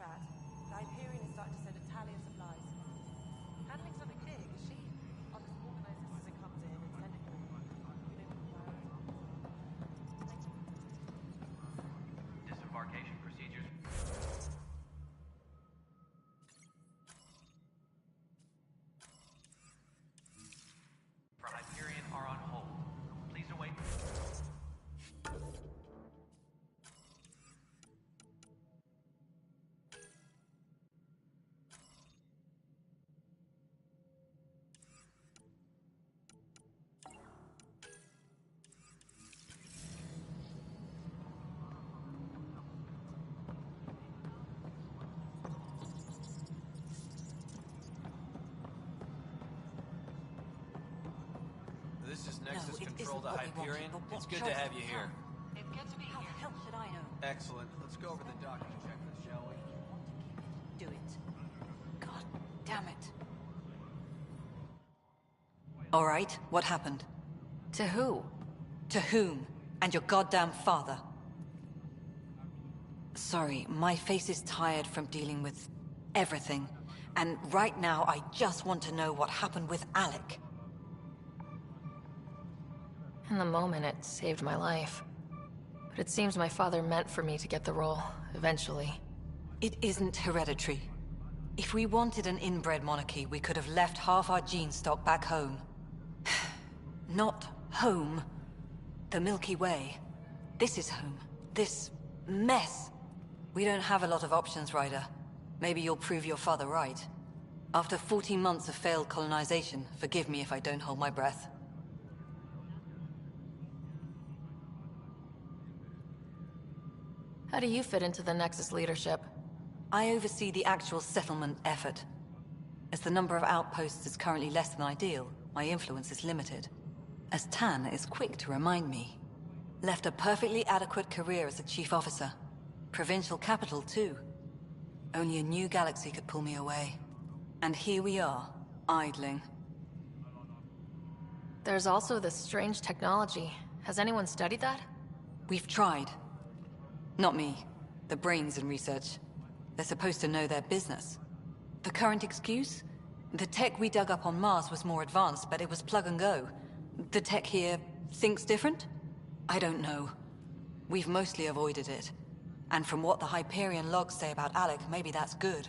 Strat, the Hyperion is starting to send a tally of supplies. Handling's not clear, because she obviously organizes as it comes in and send it through. Disembarkation procedures. For Hyperion are on hold. Please await. This is Nexus Control to what we Hyperion. wanted, but It's what good to have you here. It's good to be here. How the hell should I know? Excellent. Let's go over the docking checklist, shall we? Do it. God damn it. All right, what happened? To who? To whom? And your goddamn father. Sorry, my face is tired from dealing with everything. And right now, I just want to know what happened with Alec. In the moment, it saved my life. But it seems my father meant for me to get the role, eventually. It isn't hereditary. If we wanted an inbred monarchy, we could have left half our gene stock back home. Not home. The Milky Way. This is home. This mess. We don't have a lot of options, Ryder. Maybe you'll prove your father right. After 14 months of failed colonization, forgive me if I don't hold my breath. How do you fit into the Nexus leadership? I oversee the actual settlement effort. As the number of outposts is currently less than ideal, my influence is limited. As Tan is quick to remind me. Left a perfectly adequate career as a chief officer. Provincial capital, too. Only a new galaxy could pull me away. And here we are, idling. There's also this strange technology. Has anyone studied that? We've tried. Not me. The brains in research. They're supposed to know their business. The current excuse? The tech we dug up on Mars was more advanced, but it was plug and go. The tech here thinks different? I don't know. We've mostly avoided it. And from what the Hyperion logs say about Alec, maybe that's good.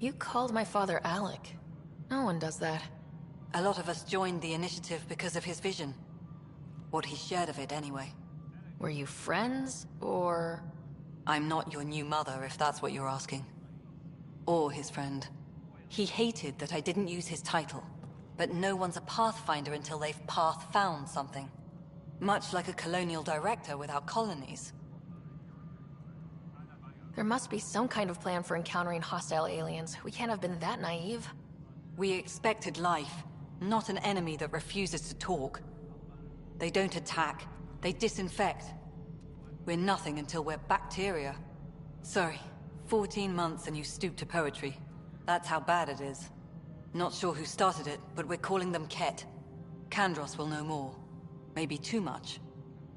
You called my father Alec. No one does that. A lot of us joined the initiative because of his vision. What he shared of it, anyway. Were you friends, or...? I'm not your new mother, if that's what you're asking. Or his friend. He hated that I didn't use his title. But no one's a pathfinder until they've path-found something. Much like a colonial director without colonies. There must be some kind of plan for encountering hostile aliens. We can't have been that naive. We expected life, not an enemy that refuses to talk. They don't attack, they disinfect. We're nothing until we're bacteria. Sorry, 14 months and you stoop to poetry. That's how bad it is. Not sure who started it, but we're calling them Ket. Kandros will know more. Maybe too much.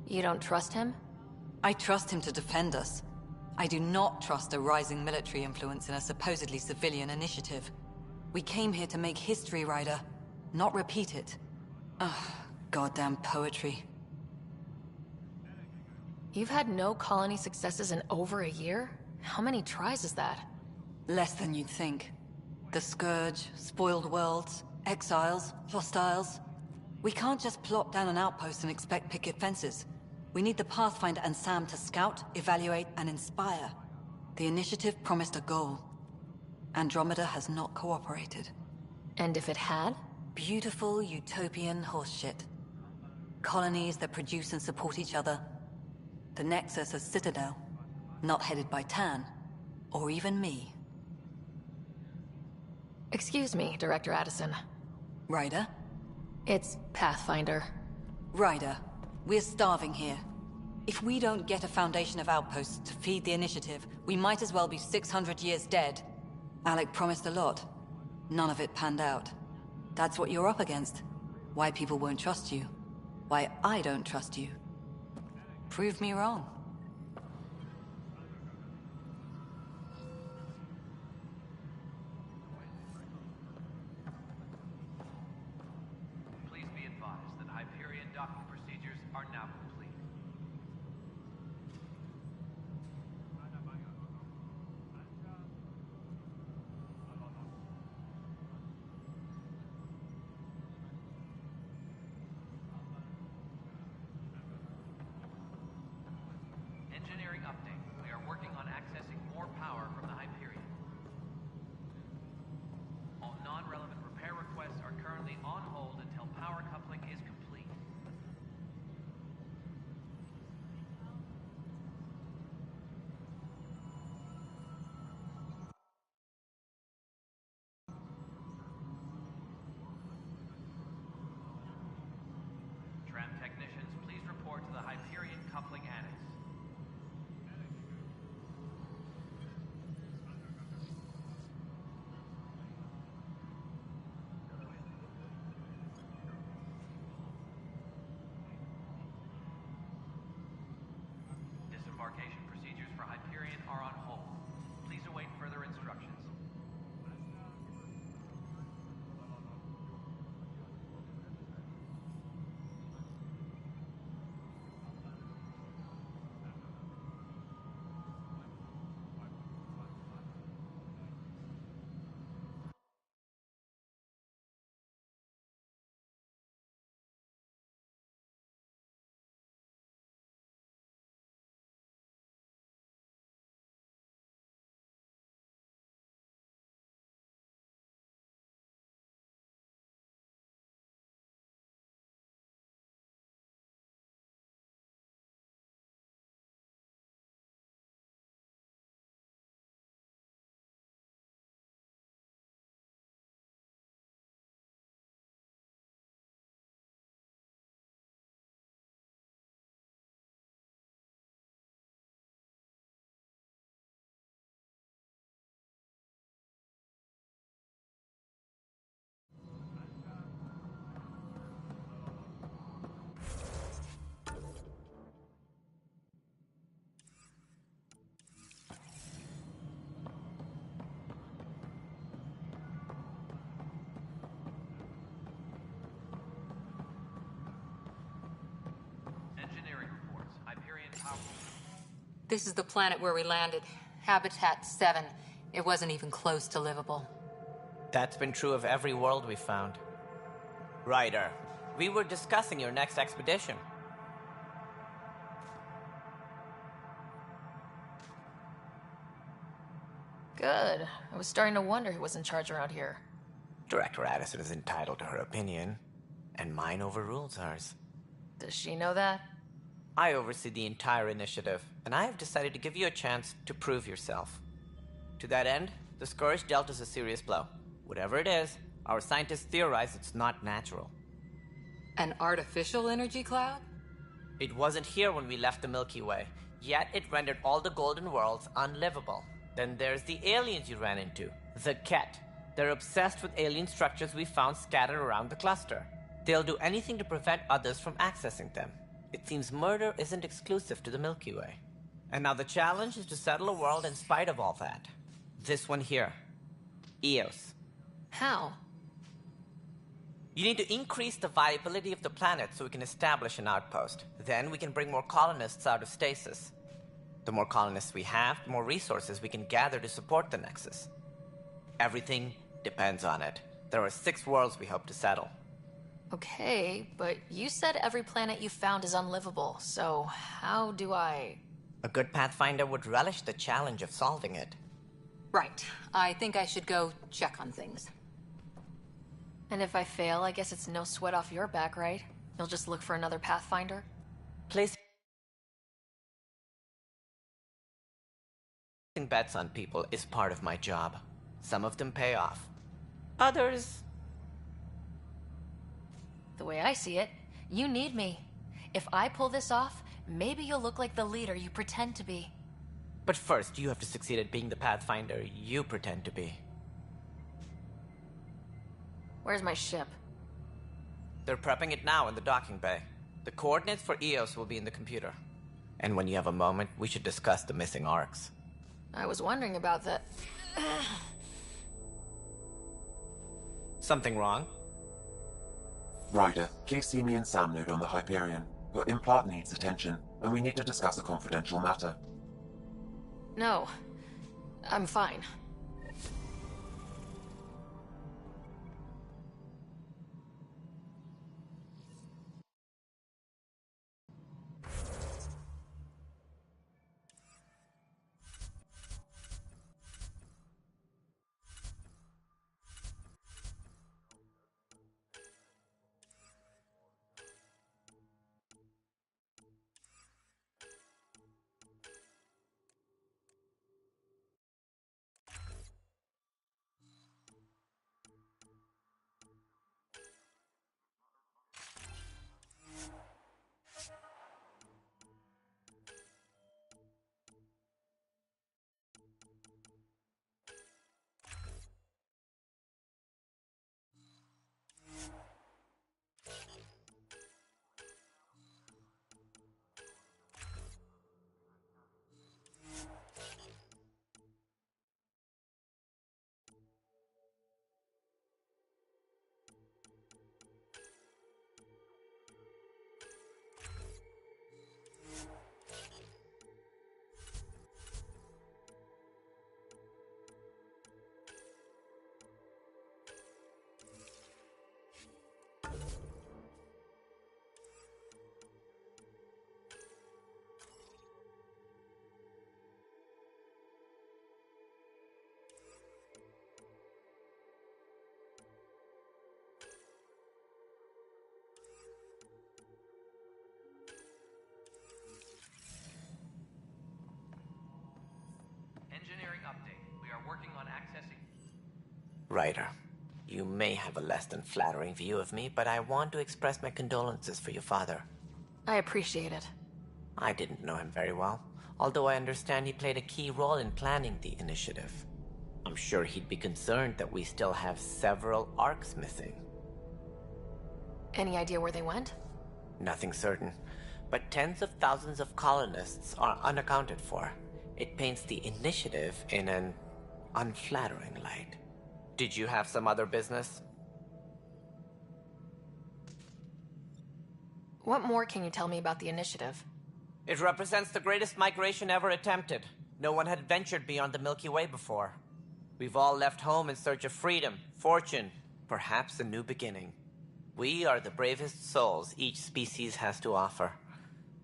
You don't trust him? I trust him to defend us. I do not trust a rising military influence in a supposedly civilian initiative. We came here to make history, Ryder, not repeat it. Ugh, goddamn poetry. You've had no colony successes in over a year? How many tries is that? Less than you'd think. The Scourge, spoiled worlds, exiles, hostiles. We can't just plop down an outpost and expect picket fences. We need the Pathfinder and Sam to scout, evaluate, and inspire. The initiative promised a goal. Andromeda has not cooperated. And if it had? Beautiful utopian horseshit. Colonies that produce and support each other. The Nexus as Citadel. Not headed by Tan. Or even me. Excuse me, Director Addison. Ryder? It's Pathfinder. Ryder, we're starving here. If we don't get a foundation of outposts to feed the initiative, we might as well be 600 years dead. Alec promised a lot. None of it panned out. That's what you're up against. Why people won't trust you. Why I don't trust you. Prove me wrong. This is the planet where we landed. Habitat 7. It wasn't even close to livable. That's been true of every world we found. Ryder, we were discussing your next expedition. Good. I was starting to wonder who was in charge around here. Director Addison is entitled to her opinion, and mine overrules hers. Does she know that? I oversee the entire initiative, and I have decided to give you a chance to prove yourself. To that end, the Scourge dealt us a serious blow. Whatever it is, our scientists theorize it's not natural. An artificial energy cloud? It wasn't here when we left the Milky Way, yet it rendered all the Golden Worlds unlivable. Then there's the aliens you ran into, the Ket. They're obsessed with alien structures we found scattered around the cluster. They'll do anything to prevent others from accessing them. It seems murder isn't exclusive to the Milky Way. And now the challenge is to settle a world in spite of all that. This one here. Eos. How? You need to increase the viability of the planet so we can establish an outpost. Then we can bring more colonists out of stasis. The more colonists we have, the more resources we can gather to support the Nexus. Everything depends on it. There are 6 worlds we hope to settle. Okay, but you said every planet you found is unlivable, so how do I... A good Pathfinder would relish the challenge of solving it. Right. I think I should go check on things. And if I fail, I guess it's no sweat off your back, right? You'll just look for another Pathfinder? Placing bets on people is part of my job. Some of them pay off. Others... The way I see it, you need me. If I pull this off, maybe you'll look like the leader you pretend to be. But first, you have to succeed at being the Pathfinder you pretend to be. Where's my ship? They're prepping it now in the docking bay. The coordinates for Eos will be in the computer. And when you have a moment, we should discuss the missing arcs. I was wondering about that. Something wrong? Ryder, please see me and Sam node on the Hyperion. Your implant needs attention, and we need to discuss a confidential matter. No, I'm fine. Engineering update. We are working on accessing... Ryder, you may have a less than flattering view of me, but I want to express my condolences for your father. I appreciate it. I didn't know him very well, although I understand he played a key role in planning the initiative. I'm sure he'd be concerned that we still have several arcs missing. Any idea where they went? Nothing certain, but tens of thousands of colonists are unaccounted for. It paints the initiative in an unflattering light. Did you have some other business? What more can you tell me about the initiative? It represents the greatest migration ever attempted. No one had ventured beyond the Milky Way before. We've all left home in search of freedom, fortune, perhaps a new beginning. We are the bravest souls each species has to offer.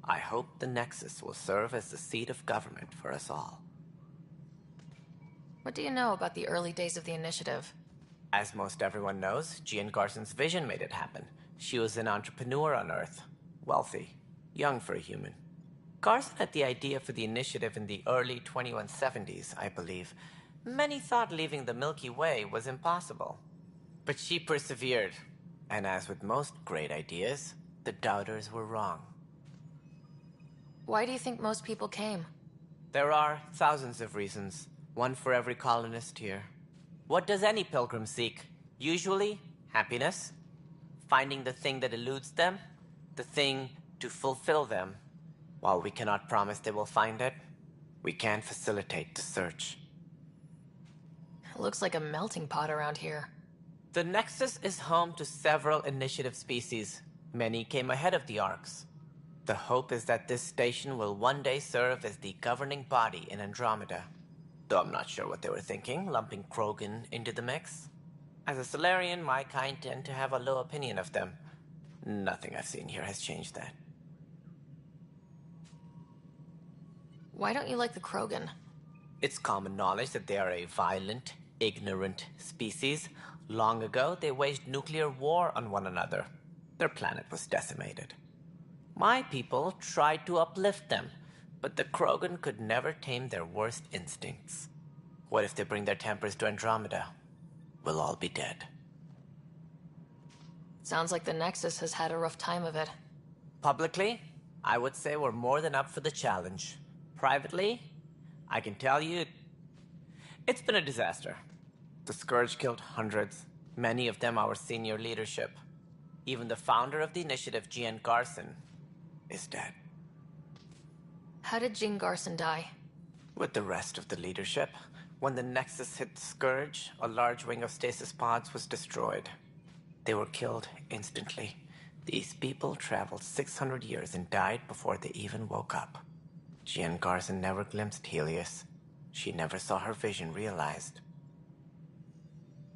I hope the Nexus will serve as the seat of government for us all. What do you know about the early days of the Initiative? As most everyone knows, Jean Garson's vision made it happen. She was an entrepreneur on Earth. Wealthy. Young for a human. Garson had the idea for the Initiative in the early 2170s, I believe. Many thought leaving the Milky Way was impossible. But she persevered. And as with most great ideas, the doubters were wrong. Why do you think most people came? There are thousands of reasons, one for every colonist here. What does any pilgrim seek? Usually, happiness. Finding the thing that eludes them, the thing to fulfill them. While we cannot promise they will find it, we can facilitate the search. It looks like a melting pot around here. The Nexus is home to several Initiative species. Many came ahead of the Arks. The hope is that this station will one day serve as the governing body in Andromeda. Though I'm not sure what they were thinking, lumping Krogan into the mix. As a Solarian, my kind tend to have a low opinion of them. Nothing I've seen here has changed that. Why don't you like the Krogan? It's common knowledge that they are a violent, ignorant species. Long ago, they waged nuclear war on one another. Their planet was decimated. My people tried to uplift them, but the Krogan could never tame their worst instincts. What if they bring their tempers to Andromeda? We'll all be dead. Sounds like the Nexus has had a rough time of it. Publicly, I would say we're more than up for the challenge. Privately, I can tell you, it's been a disaster. The Scourge killed hundreds, many of them our senior leadership. Even the founder of the Initiative, Jean Garson, is dead. How did Jean Garson die? With the rest of the leadership, when the Nexus hit the Scourge, a large wing of stasis pods was destroyed. They were killed instantly. These people traveled 600 years and died before they even woke up. Jean Garson never glimpsed Helios. She never saw her vision realized.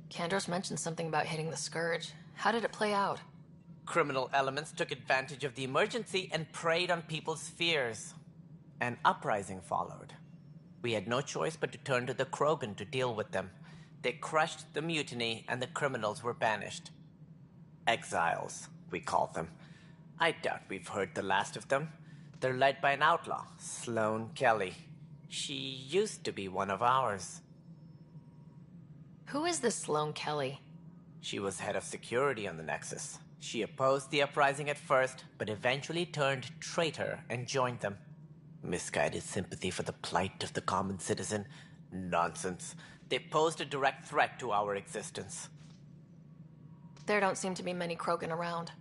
Kandros mentioned something about hitting the Scourge. How did it play out? Criminal elements took advantage of the emergency and preyed on people's fears. An uprising followed. We had no choice but to turn to the Krogan to deal with them. They crushed the mutiny and the criminals were banished. Exiles, we call them. I doubt we've heard the last of them. They're led by an outlaw, Sloane Kelly. She used to be one of ours. Who is this Sloane Kelly? She was head of security on the Nexus. She opposed the uprising at first, but eventually turned traitor and joined them. Misguided sympathy for the plight of the common citizen? Nonsense. They posed a direct threat to our existence. There don't seem to be many Krogan around.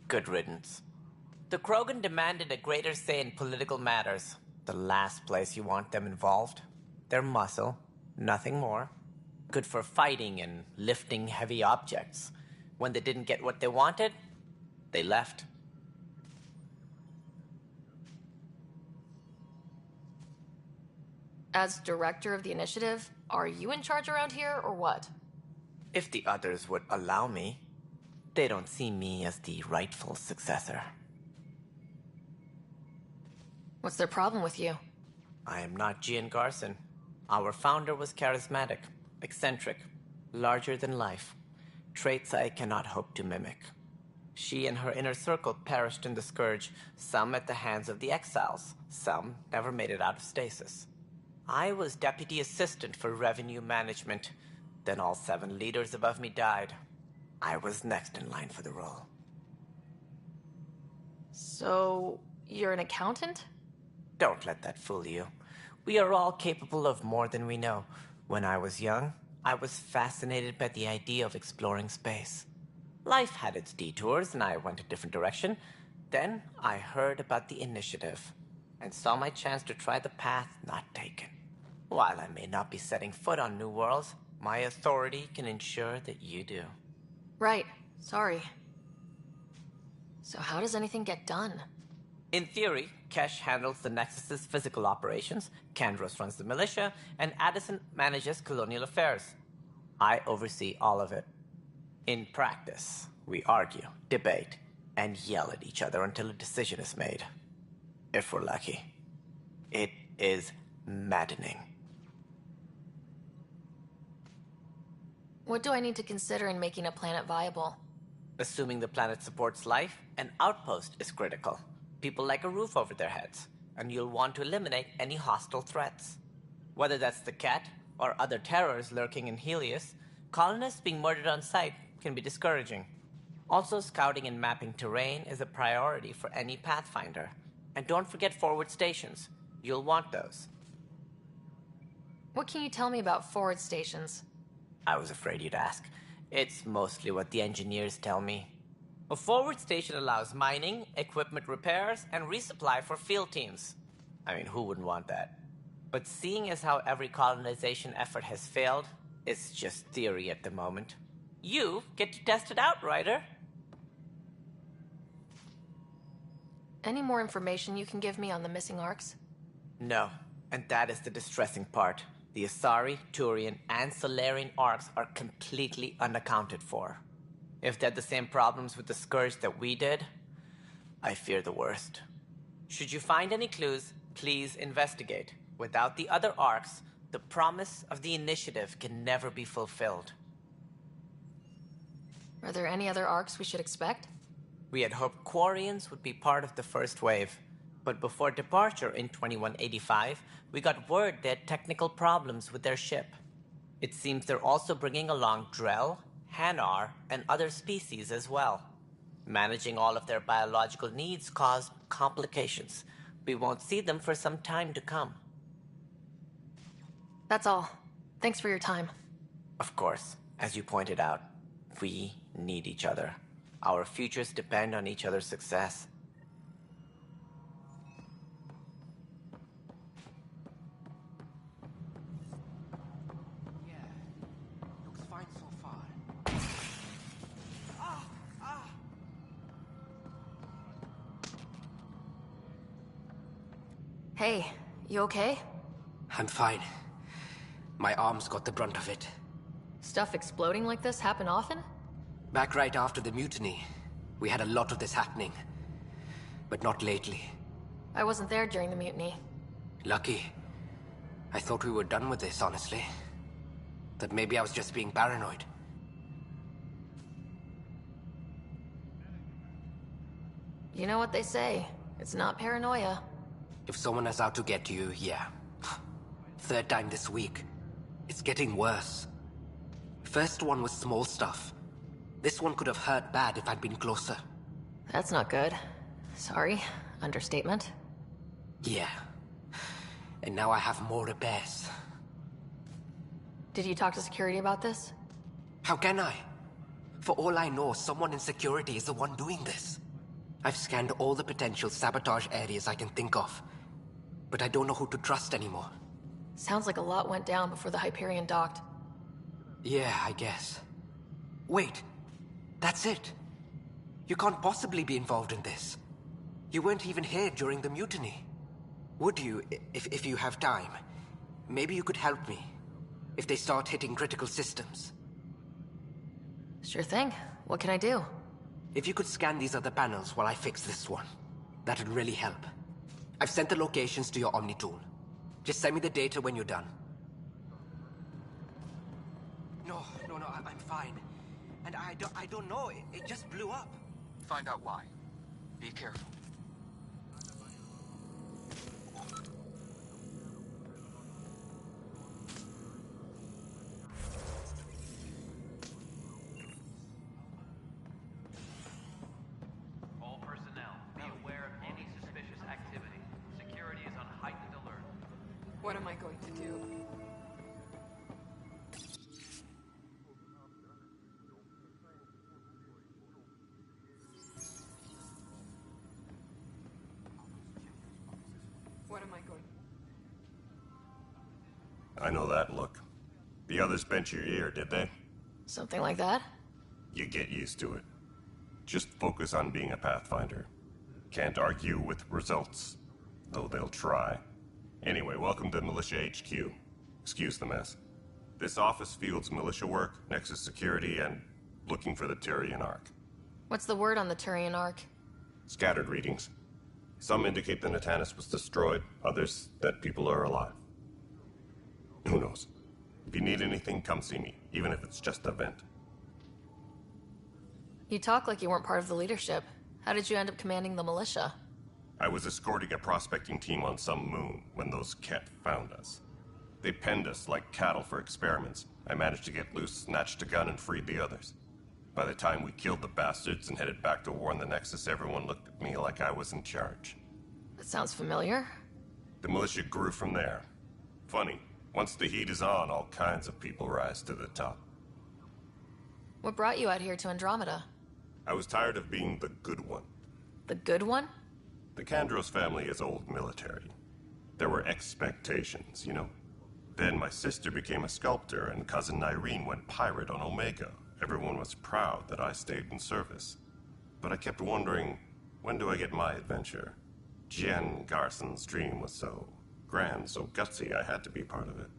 Good riddance. The Krogan demanded a greater say in political matters. The last place you want them involved. Their muscle, nothing more. Good for fighting and lifting heavy objects. When they didn't get what they wanted, they left. As director of the Initiative, are you in charge around here, or what? If the others would allow me, they don't see me as the rightful successor. What's their problem with you? I am not Jean Garson. Our founder was charismatic, eccentric, larger than life. Traits I cannot hope to mimic. She and her inner circle perished in the Scourge, some at the hands of the Exiles, some never made it out of stasis. I was deputy assistant for revenue management. Then all 7 leaders above me died. I was next in line for the role. So, you're an accountant? Don't let that fool you. We are all capable of more than we know. When I was young, I was fascinated by the idea of exploring space. Life had its detours, and I went a different direction. Then I heard about the Initiative, and saw my chance to try the path not taken. While I may not be setting foot on new worlds, my authority can ensure that you do. Right. Sorry. So how does anything get done? In theory, Kesh handles the Nexus's physical operations, Kandros runs the militia, and Addison manages colonial affairs. I oversee all of it. In practice, we argue, debate, and yell at each other until a decision is made. If we're lucky. It is maddening. What do I need to consider in making a planet viable? Assuming the planet supports life, an outpost is critical. People like a roof over their heads, and you'll want to eliminate any hostile threats. Whether that's the cat or other terrors lurking in Helios, colonists being murdered on sight can be discouraging. Also, scouting and mapping terrain is a priority for any Pathfinder. And don't forget forward stations. You'll want those. What can you tell me about forward stations? I was afraid you'd ask. It's mostly what the engineers tell me. A forward station allows mining, equipment repairs, and resupply for field teams. I mean, who wouldn't want that? But seeing as how every colonization effort has failed, it's just theory at the moment. You get to test it out, Ryder. Any more information you can give me on the missing arcs? No, and that is the distressing part. The Asari, Turian, and Solarian arcs are completely unaccounted for. If they had the same problems with the Scourge that we did, I fear the worst. Should you find any clues, please investigate. Without the other arcs, the promise of the Initiative can never be fulfilled. Are there any other arcs we should expect? We had hoped Quarians would be part of the first wave, but before departure in 2185, we got word they had technical problems with their ship. It seems they're also bringing along Drell, Hanar, and other species as well. Managing all of their biological needs caused complications. We won't see them for some time to come. That's all. Thanks for your time. Of course, as you pointed out, we need each other. Our futures depend on each other's success. Yeah, looks fine so far. Hey, you okay? I'm fine. My arms got the brunt of it. Stuff exploding like this happen often? Back right after the mutiny, we had a lot of this happening. But not lately. I wasn't there during the mutiny. Lucky. I thought we were done with this, honestly. That maybe I was just being paranoid. You know what they say. It's not paranoia. If someone is out to get you, yeah. Third time this week. It's getting worse. First one was small stuff. This one could have hurt bad if I'd been closer. That's not good. Sorry. Understatement. Yeah. And now I have more repairs. Did you talk to security about this? How can I? For all I know, someone in security is the one doing this. I've scanned all the potential sabotage areas I can think of. But I don't know who to trust anymore. Sounds like a lot went down before the Hyperion docked. Yeah, I guess. Wait. That's it. You can't possibly be involved in this. You weren't even here during the mutiny. Would you, if you have time? Maybe you could help me. If they start hitting critical systems. Sure thing. What can I do? If you could scan these other panels while I fix this one, that'd really help. I've sent the locations to your Omni tool. Just send me the data when you're done. No, I'm fine. And I don't know, it just blew up. Find out why. Be careful. All personnel, be aware of any suspicious activity. Security is on heightened alert. What am I going to do? What am I going? I know that look. The others bent your ear, did they? Something like that? You get used to it. Just focus on being a Pathfinder. Can't argue with results. though they'll try. Anyway, welcome to Militia HQ. Excuse the mess. This office fields militia work, Nexus security, and looking for the Turian Ark. What's the word on the Turian Ark? Scattered readings. Some indicate the Natanus was destroyed, others that people are alive. Who knows? If you need anything, come see me, even if it's just a vent. You talk like you weren't part of the leadership. How did you end up commanding the militia? I was escorting a prospecting team on some moon when those Ket found us. They penned us like cattle for experiments. I managed to get loose, snatched a gun, and freed the others. By the time we killed the bastards and headed back to warn the Nexus, everyone looked at me like I was in charge. That sounds familiar. The militia grew from there. Funny, once the heat is on, all kinds of people rise to the top. What brought you out here to Andromeda? I was tired of being the good one. The good one? The Kandros family is old military. There were expectations, you know? Then my sister became a sculptor and cousin Irene went pirate on Omega. Everyone was proud that I stayed in service. But I kept wondering, when do I get my adventure? Jen Garson's dream was so grand, so gutsy, I had to be part of it.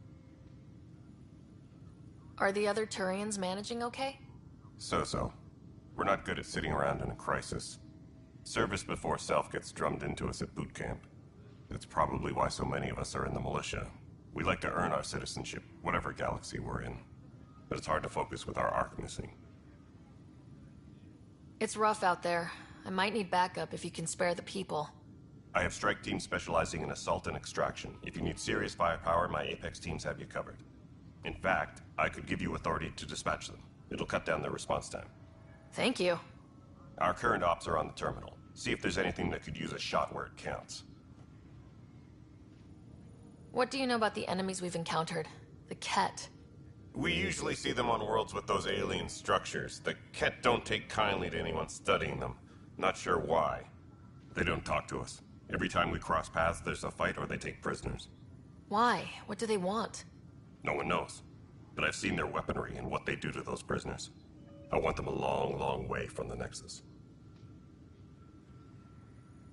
Are the other Turians managing okay? So-so. We're not good at sitting around in a crisis. Service before self gets drummed into us at boot camp. That's probably why so many of us are in the militia. We like to earn our citizenship, whatever galaxy we're in. But it's hard to focus with our arc missing. It's rough out there. I might need backup if you can spare the people. I have strike teams specializing in assault and extraction. If you need serious firepower, my Apex teams have you covered. In fact, I could give you authority to dispatch them. It'll cut down their response time. Thank you. Our current ops are on the terminal. See if there's anything that could use a shot where it counts. What do you know about the enemies we've encountered? The Ket. We usually see them on worlds with those alien structures. The Ket don't take kindly to anyone studying them. Not sure why. They don't talk to us. Every time we cross paths, there's a fight or they take prisoners. Why? What do they want? No one knows. But I've seen their weaponry and what they do to those prisoners. I want them a long, long way from the Nexus.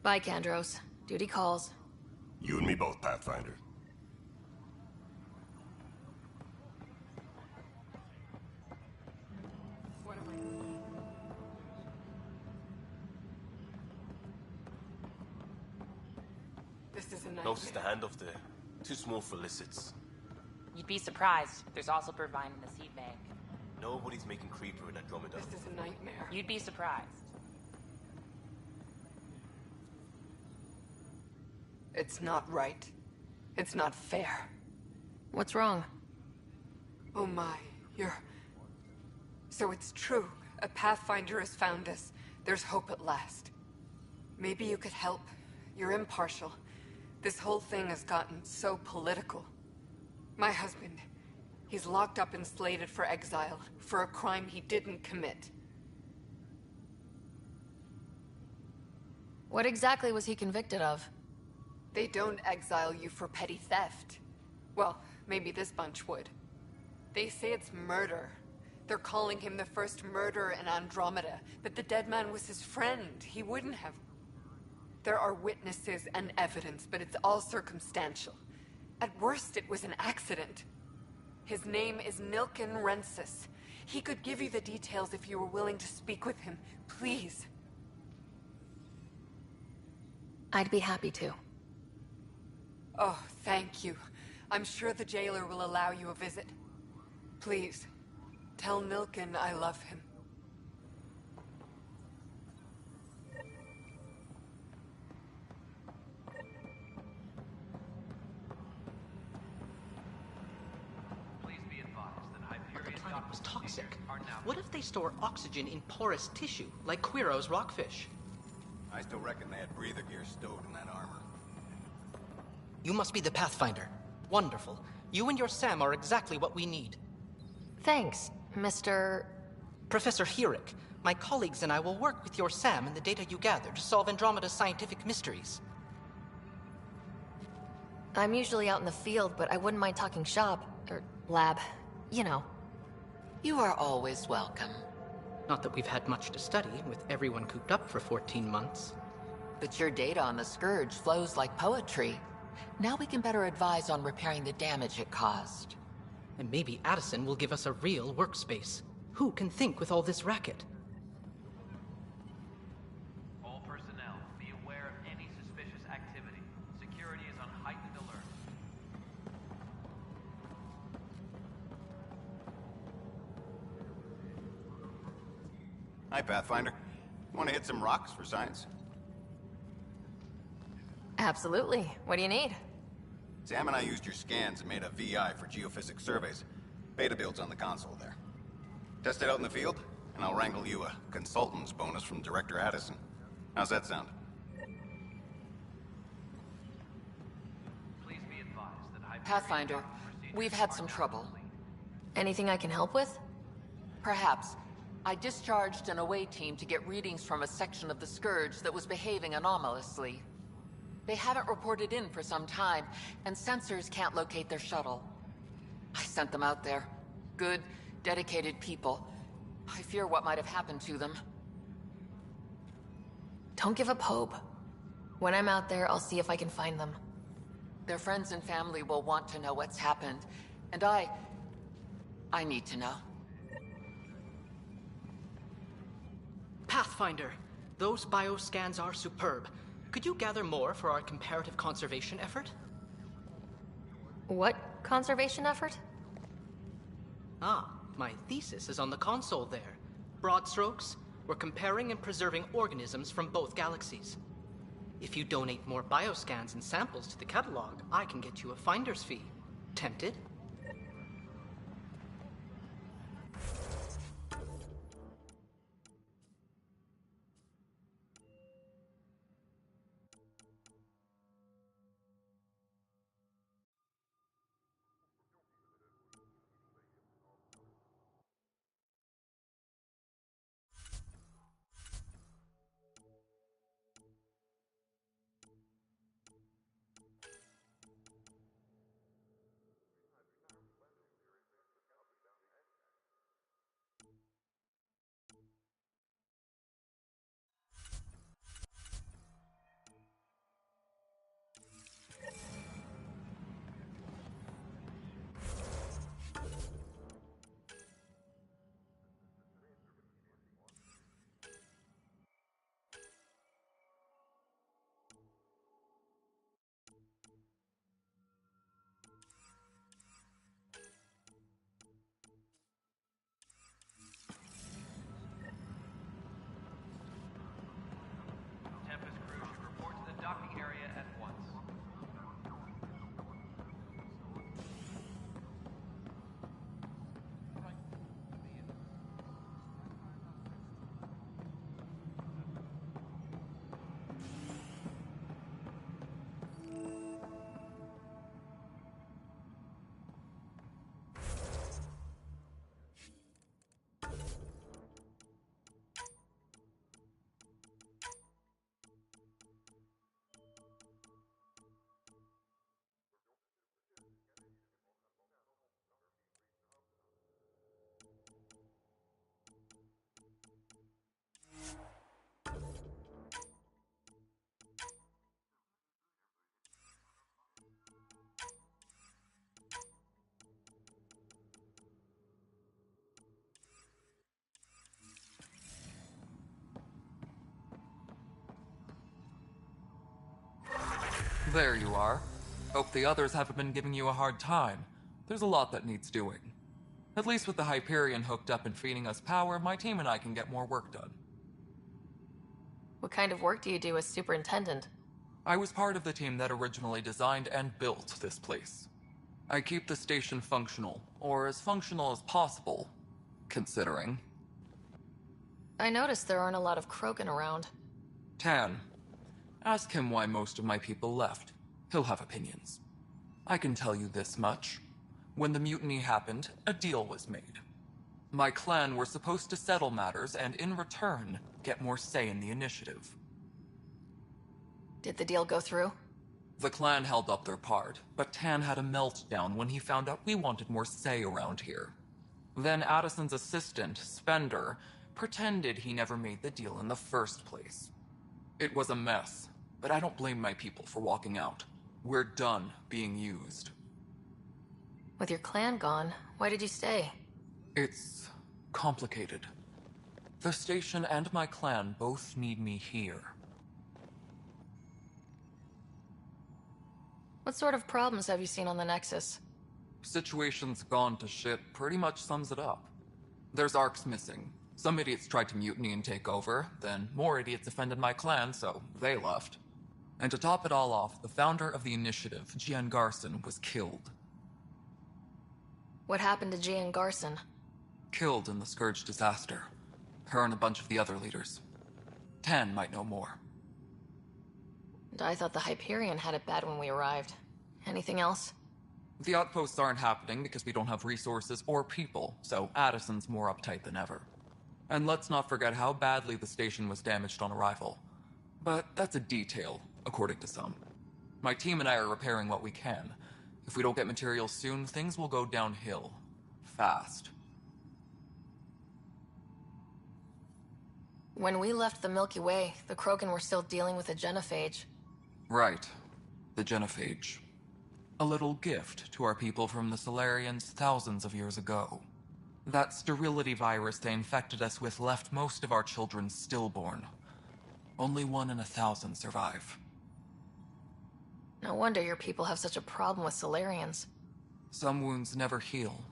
Bye, Kandros. Duty calls. You and me both, Pathfinder. This is a nightmare. Notice the handoff there. Too small for lizards. You'd be surprised. There's also Purvine in the seed bank. Nobody's making creeper in Andromeda. This is a nightmare. You'd be surprised. It's not right. It's not fair. What's wrong? Oh my, So it's true. A Pathfinder has found us. There's hope at last. Maybe you could help. You're impartial. This whole thing has gotten so political. My husband, he's locked up and slated for exile for a crime he didn't commit. What exactly was he convicted of? They don't exile you for petty theft. Well, maybe this bunch would. They say it's murder. They're calling him the first murderer in Andromeda, but the dead man was his friend. He wouldn't have. There are witnesses and evidence, but it's all circumstantial. At worst, it was an accident. His name is Nilken Rensis. He could give you the details if you were willing to speak with him. Please. I'd be happy to. Oh, thank you. I'm sure the jailer will allow you a visit. Please, tell Nilken I love him. Was toxic. What if they store oxygen in porous tissue, like Quiro's rockfish? I still reckon they had breather gear stowed in that armor. You must be the Pathfinder. Wonderful. You and your Sam are exactly what we need. Thanks, Mr. Professor Hirik. My colleagues and I will work with your Sam and the data you gather to solve Andromeda's scientific mysteries. I'm usually out in the field, but I wouldn't mind talking shop, or lab, you know. You are always welcome. Not that we've had much to study, with everyone cooped up for 14 months. But your data on the Scourge flows like poetry. Now we can better advise on repairing the damage it caused. And maybe Addison will give us a real workspace. Who can think with all this racket? All personnel, be aware of any suspicious activity. Security is on heightened alert. Hi, Pathfinder. Want to hit some rocks for science? Absolutely. What do you need? Sam and I used your scans and made a VI for geophysics surveys. Beta builds on the console there. Test it out in the field, and I'll wrangle you a consultant's bonus from Director Addison. How's that sound? Please be advised that Hyperion Pathfinder, we've had some trouble. Anything I can help with? Perhaps. I discharged an away team to get readings from a section of the Scourge that was behaving anomalously. They haven't reported in for some time, and sensors can't locate their shuttle. I sent them out there. Good, dedicated people. I fear what might have happened to them. Don't give up hope. When I'm out there, I'll see if I can find them. Their friends and family will want to know what's happened, and I need to know. Pathfinder, those bioscans are superb. Could you gather more for our comparative conservation effort? What conservation effort? Ah, my thesis is on the console there. Broad strokes, we're comparing and preserving organisms from both galaxies. If you donate more bioscans and samples to the catalog, I can get you a finder's fee. Tempted? Tempest crew should report to the docking area at once. There you are. Hope the others haven't been giving you a hard time. There's a lot that needs doing. At least with the Hyperion hooked up and feeding us power, my team and I can get more work done. What kind of work do you do as superintendent? I was part of the team that originally designed and built this place. I keep the station functional, or as functional as possible, considering. I noticed there aren't a lot of Krogan around. Tan. Ask him why most of my people left. He'll have opinions. I can tell you this much. When the mutiny happened, a deal was made. My clan were supposed to settle matters and, in return, get more say in the initiative. Did the deal go through? The clan held up their part, but Tan had a meltdown when he found out we wanted more say around here. Then Addison's assistant, Spender, pretended he never made the deal in the first place. It was a mess, but I don't blame my people for walking out. We're done being used. With your clan gone, why did you stay? It's complicated. The station and my clan both need me here. What sort of problems have you seen on the Nexus? Situation's gone to shit pretty much sums it up. There's arcs missing. Some idiots tried to mutiny and take over, then more idiots offended my clan, so they left. And to top it all off, the founder of the initiative, Jian Garson, was killed. What happened to Jian Garson? Killed in the Scourge disaster. Her and a bunch of the other leaders. Tan might know more. And I thought the Hyperion had it bad when we arrived. Anything else? The outposts aren't happening because we don't have resources or people, so Addison's more uptight than ever. And let's not forget how badly the station was damaged on arrival. But that's a detail, according to some. My team and I are repairing what we can. If we don't get materials soon, things will go downhill. Fast. When we left the Milky Way, the Krogan were still dealing with a genophage. Right. The genophage. A little gift to our people from the Solarians thousands of years ago. That sterility virus they infected us with left most of our children stillborn. Only 1 in 1,000 survive. No wonder your people have such a problem with Solarians. Some wounds never heal.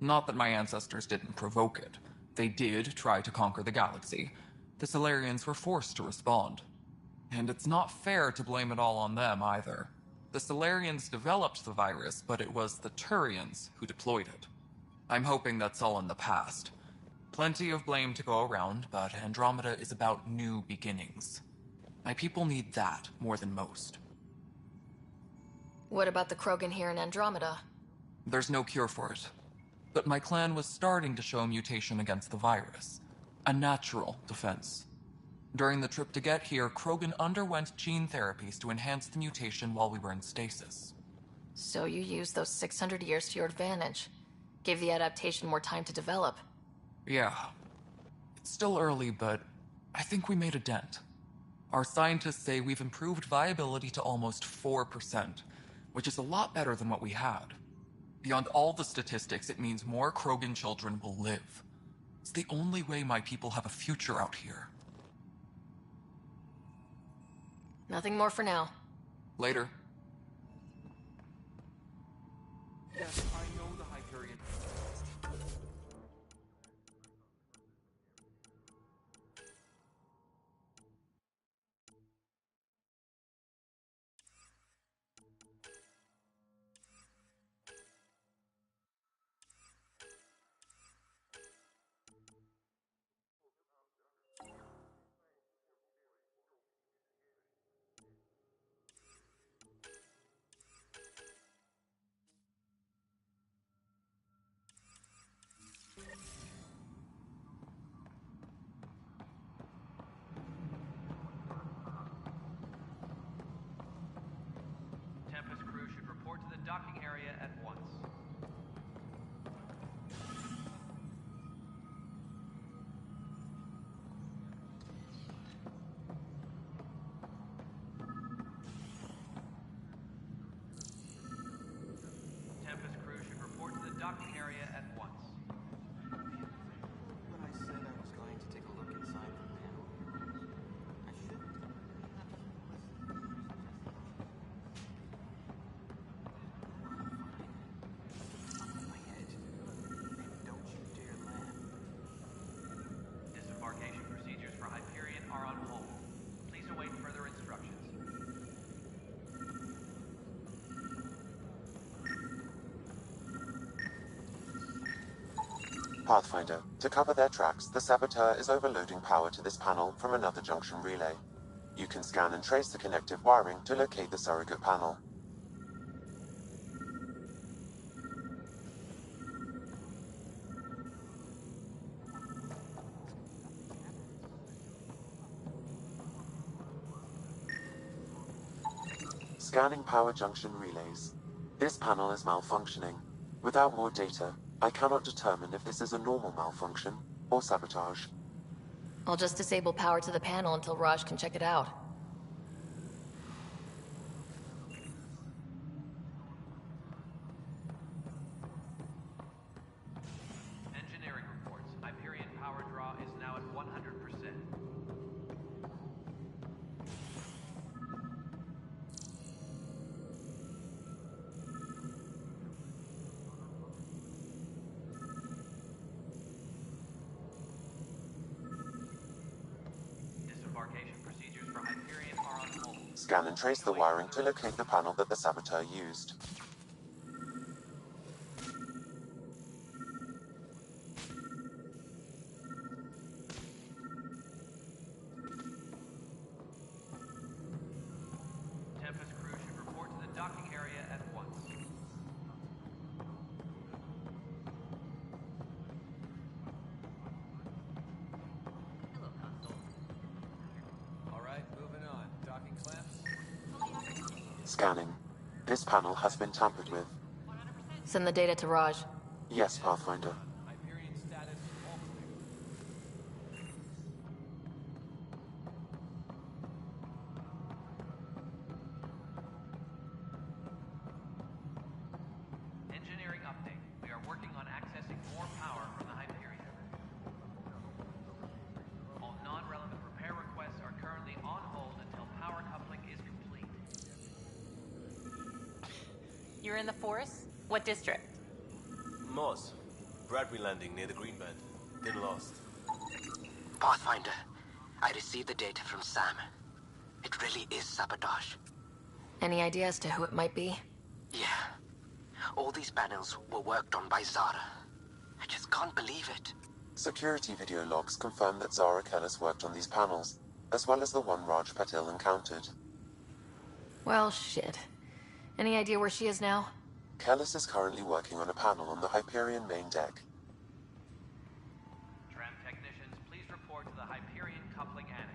Not that my ancestors didn't provoke it. They did try to conquer the galaxy. The Solarians were forced to respond. And it's not fair to blame it all on them either. The Solarians developed the virus, but it was the Turians who deployed it. I'm hoping that's all in the past. Plenty of blame to go around, but Andromeda is about new beginnings. My people need that more than most. What about the Krogan here in Andromeda? There's no cure for it. But my clan was starting to show mutation against the virus. A natural defense. During the trip to get here, Krogan underwent gene therapies to enhance the mutation while we were in stasis. So you used those 600 years to your advantage. Gave the adaptation more time to develop. Yeah. It's still early, but I think we made a dent. Our scientists say we've improved viability to almost 4%, which is a lot better than what we had. Beyond all the statistics, it means more Krogan children will live. It's the only way my people have a future out here. Nothing more for now. Later. Yes, I know the Hyperion. Tempest crew should report to the docking area at once. Tempest crew should report to the docking area at once. When I said I was going to take a look inside the panel, I shouldn't. Disembarkation procedures for Hyperion are on hold. Please await further instructions. Pathfinder, to cover their tracks, the Saboteur is overloading power to this panel from another junction relay. You can scan and trace the connective wiring to locate the surrogate panel. Scanning power junction relays. This panel is malfunctioning. Without more data, I cannot determine if this is a normal malfunction or sabotage. I'll just disable power to the panel until Raj can check it out. Engineering reports. Hyperion power draw is now at 100%. Disembarkation procedures for Hyperion are on hold. Scan and trace the wiring to locate the panel that the saboteur used. Tempest crew should report to the docking area at once. Alright, moving on. Docking clamps? Scanning. This panel has been tampered with. Send the data to Raj. Yes, Pathfinder. Hyperion status, all clear. Engineering update. We are working on accessing more power from the Hyperion. All non-relevant repair requests are currently on hold until power coupling is complete. You're in the force? What district? Moz. Bradbury Landing near the Green Band. Then lost. Pathfinder, I received the data from Sam. It really is sabotage. Any idea as to who it might be? Yeah. All these panels were worked on by Zara. I just can't believe it. Security video logs confirm that Zara Kellis worked on these panels, as well as the one Raj Patil encountered. Well, shit. Any idea where she is now? Kellis is currently working on a panel on the Hyperion main deck. Tram technicians, please report to the Hyperion coupling annex.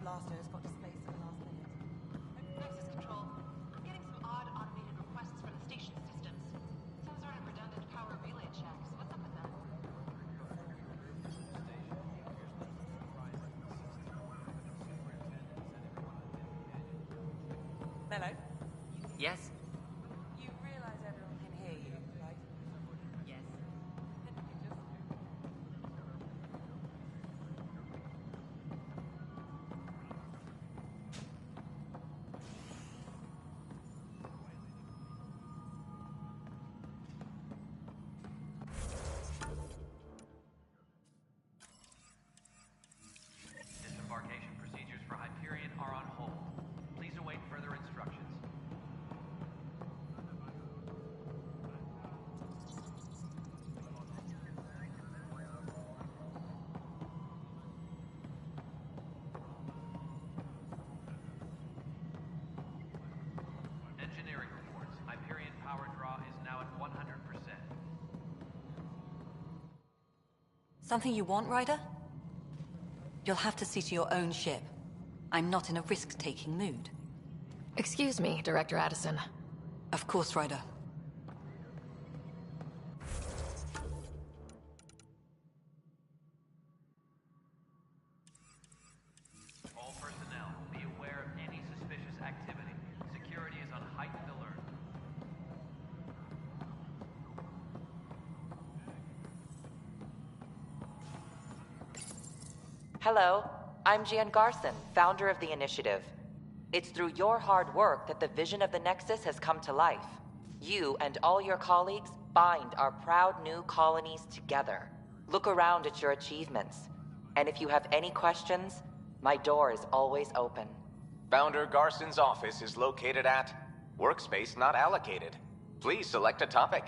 blasters got displaced at the last minute. Nexus Control, I'm getting some odd automated requests from the station systems. Some sort of redundant power relay checks. What's up with that? Mello? Yes? You realize everyone can hear you, right? Yes. Disembarkation procedures for Hyperion are on hold. Please await further instructions. Engineering reports. Hyperion power draw is now at 100%. Something you want, Ryder? You'll have to see to your own ship. I'm not in a risk-taking mood. Excuse me, Director Addison. Of course, Ryder. Hello, I'm Jan Garson, founder of the initiative. It's through your hard work that the vision of the Nexus has come to life. You and all your colleagues bind our proud new colonies together. Look around at your achievements. And if you have any questions, my door is always open. Founder Garson's office is located at Workspace Not Allocated. Please select a topic.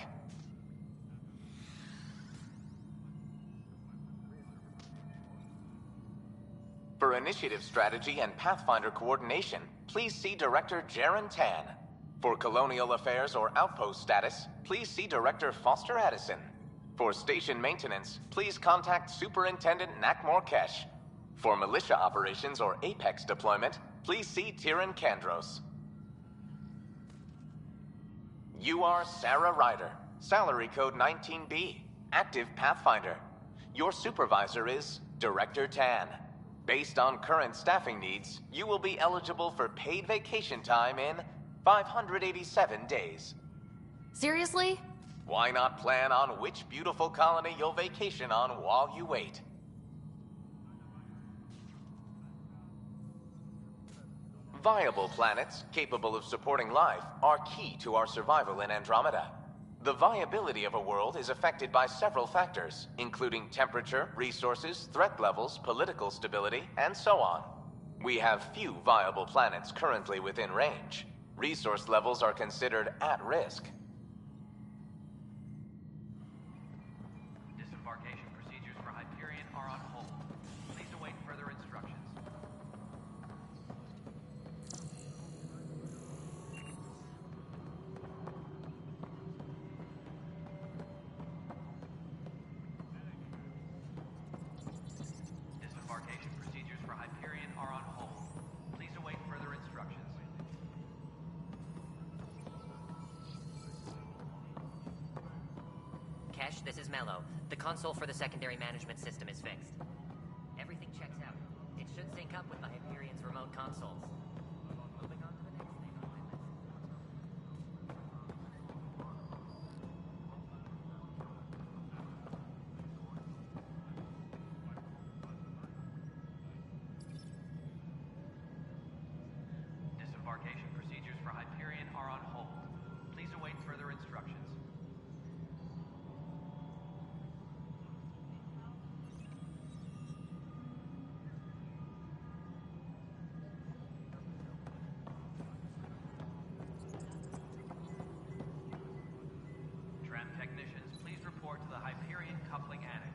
For initiative strategy and Pathfinder coordination, please see Director Jaren Tan. For colonial affairs or outpost status, please see Director Foster Addison. For station maintenance, please contact Superintendent Nakmor Kesh. For militia operations or Apex deployment, please see Tyran Kandros. You are Sarah Ryder, salary code 19B, active Pathfinder. Your supervisor is Director Tan. Based on current staffing needs, you will be eligible for paid vacation time in 587 days. Seriously? Why not plan on which beautiful colony you'll vacation on while you wait? Viable planets capable of supporting life are key to our survival in Andromeda. The viability of a world is affected by several factors, including temperature, resources, threat levels, political stability, and so on. We have few viable planets currently within range. Resource levels are considered at risk. Disembarkation procedures for Hyperion are on hold. Please await further instructions. Disembarkation procedures for Hyperion are on hold. Please await further instructions. Kesh, this is Mello. The console for the secondary management system is fixed. Everything checks out. It should sync up with the Hyperion's remote consoles. Moving on to the next thing on my list. Disembarkation procedures for Hyperion are on hold. Please await further instructions. Tram technicians, please report to the Hyperion Coupling Annex.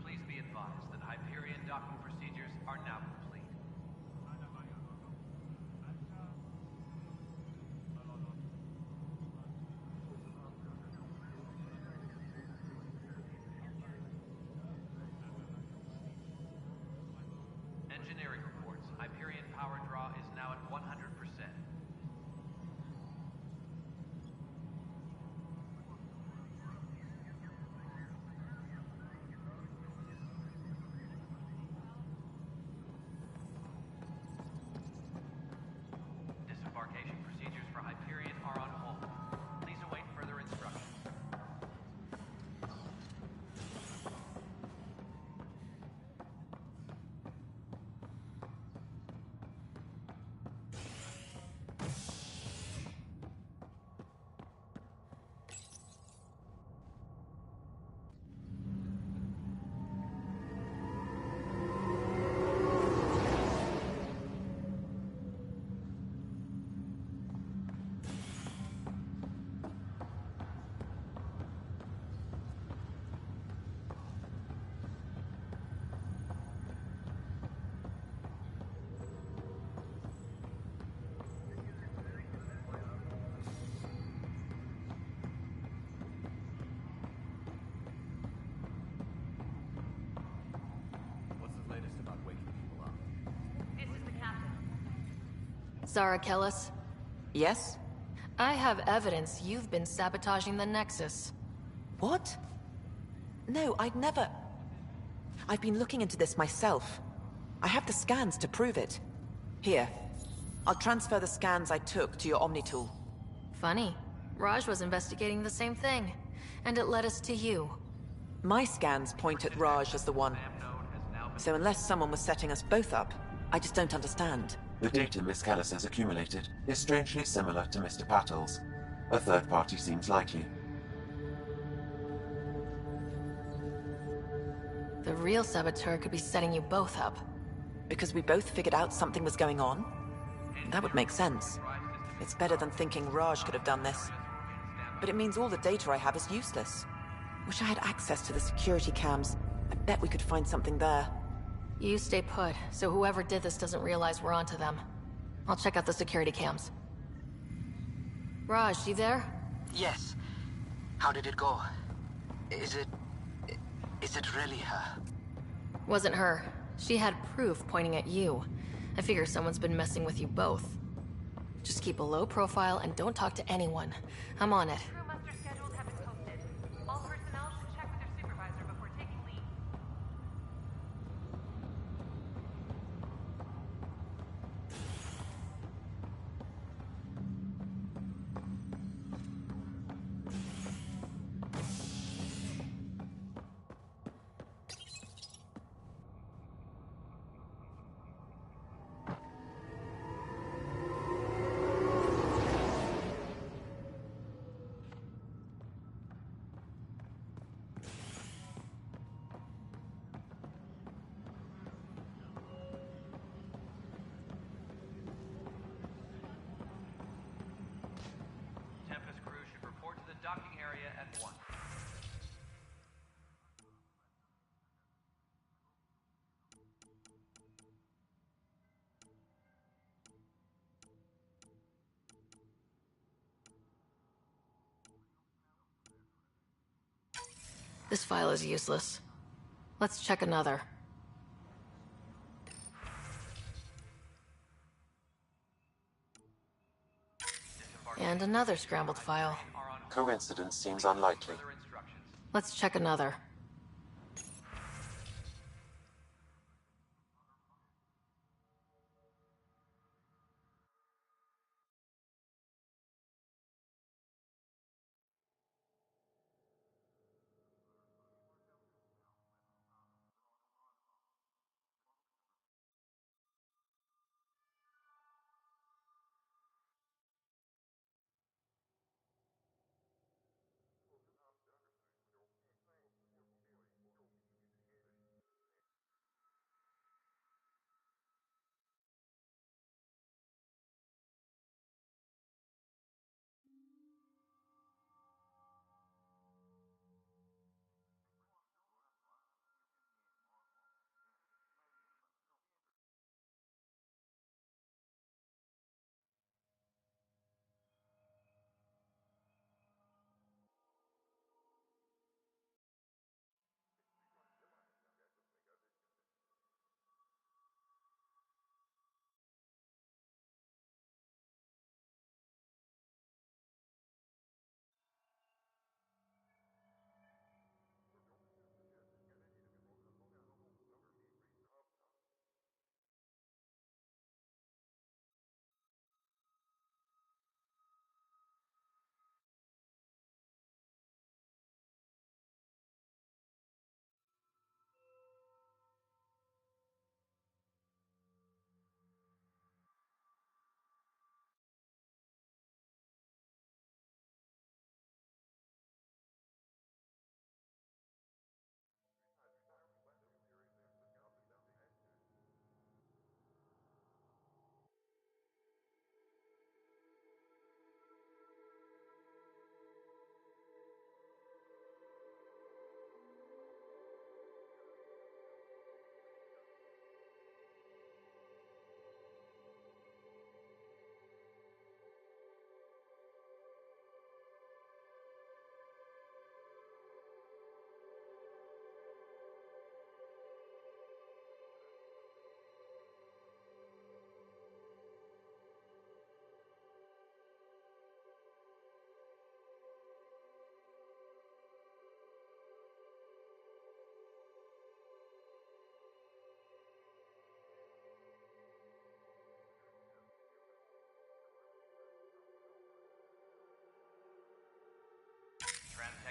Please be advised that Hyperion docking procedures are now complete. Engineering reports. Hyperion power draw is now at 100%. Disembarkation procedures for Hyperion are on hold. Please await further instructions. What's the latest about waking people up? This is the captain. Zara Kellis, Yes? I have evidence you've been sabotaging the Nexus. What? No, I'd never... I've been looking into this myself. I have the scans to prove it. Here. I'll transfer the scans I took to your Omni tool. Funny. Raj was investigating the same thing, and it led us to you. My scans point at Raj as the one. So unless someone was setting us both up, I just don't understand. The data Miss Callis has accumulated is strangely similar to Mr. Patel's. A third party seems likely. The real saboteur could be setting you both up. Because we both figured out something was going on? That would make sense. It's better than thinking Raj could have done this. But it means all the data I have is useless. Wish I had access to the security cams. I bet we could find something there. You stay put, so whoever did this doesn't realize we're onto them. I'll check out the security cams. Raj, you there? Yes. How did it go? Is it really her? Wasn't her. She had proof pointing at you. I figure someone's been messing with you both. Just keep a low profile and don't talk to anyone. I'm on it. Crew muster schedules have been posted. All personnel should check with their supervisor before taking leave. Tempest crew should report to the docking area at once. This file is useless. Let's check another. And another scrambled file. Coincidence seems unlikely. Let's check another.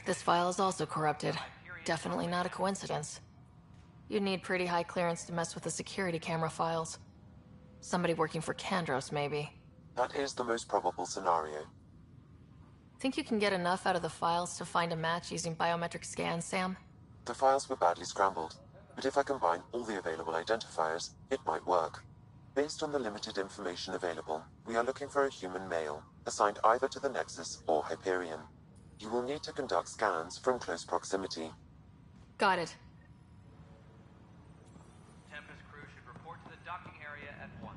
This file is also corrupted. Definitely not a coincidence. You'd need pretty high clearance to mess with the security camera files. Somebody working for Kandros, maybe. That is the most probable scenario. Think you can get enough out of the files to find a match using biometric scans, Sam? The files were badly scrambled, but if I combine all the available identifiers, it might work. Based on the limited information available, we are looking for a human male, assigned either to the Nexus or Hyperion. You will need to conduct scans from close proximity. Got it. Tempest crew should report to the docking area at once.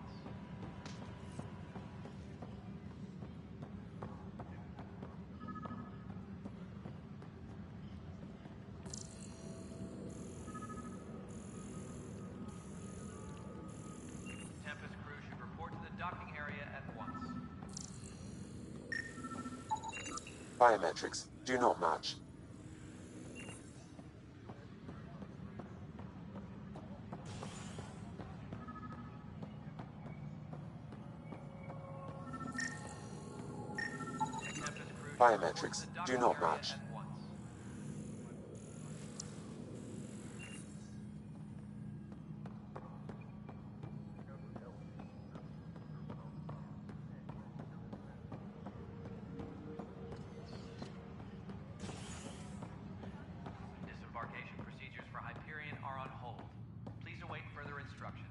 Tempest crew should report to the docking area at once. Biometrics do not match. Biometrics do not match. Disembarkation procedures for Hyperion are on hold. Please await further instructions.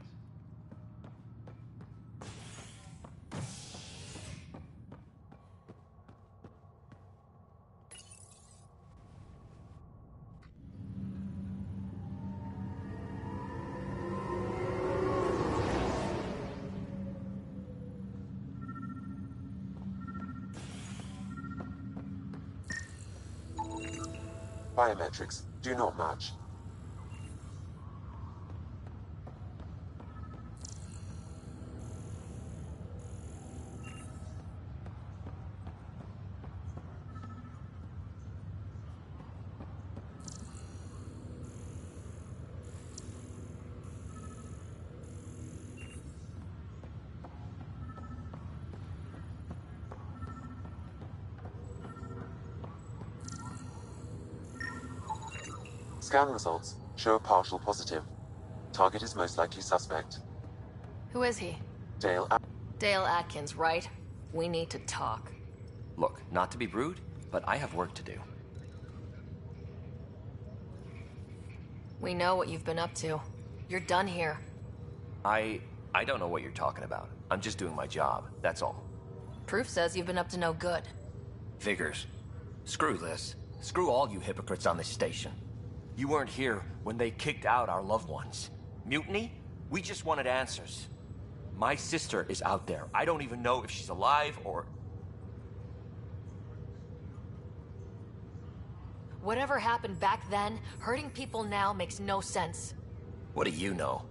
Biometrics do not match. Scan results show a partial positive. Target is most likely suspect. Who is he? Dale Atkins, right? We need to talk. Look, not to be rude, but I have work to do. We know what you've been up to. You're done here. I don't know what you're talking about. I'm just doing my job, that's all. Proof says you've been up to no good. Figures. Screw this. Screw all you hypocrites on this station. You weren't here when they kicked out our loved ones. Mutiny? We just wanted answers. My sister is out there. I don't even know if she's alive or... Whatever happened back then, hurting people now makes no sense. What do you know?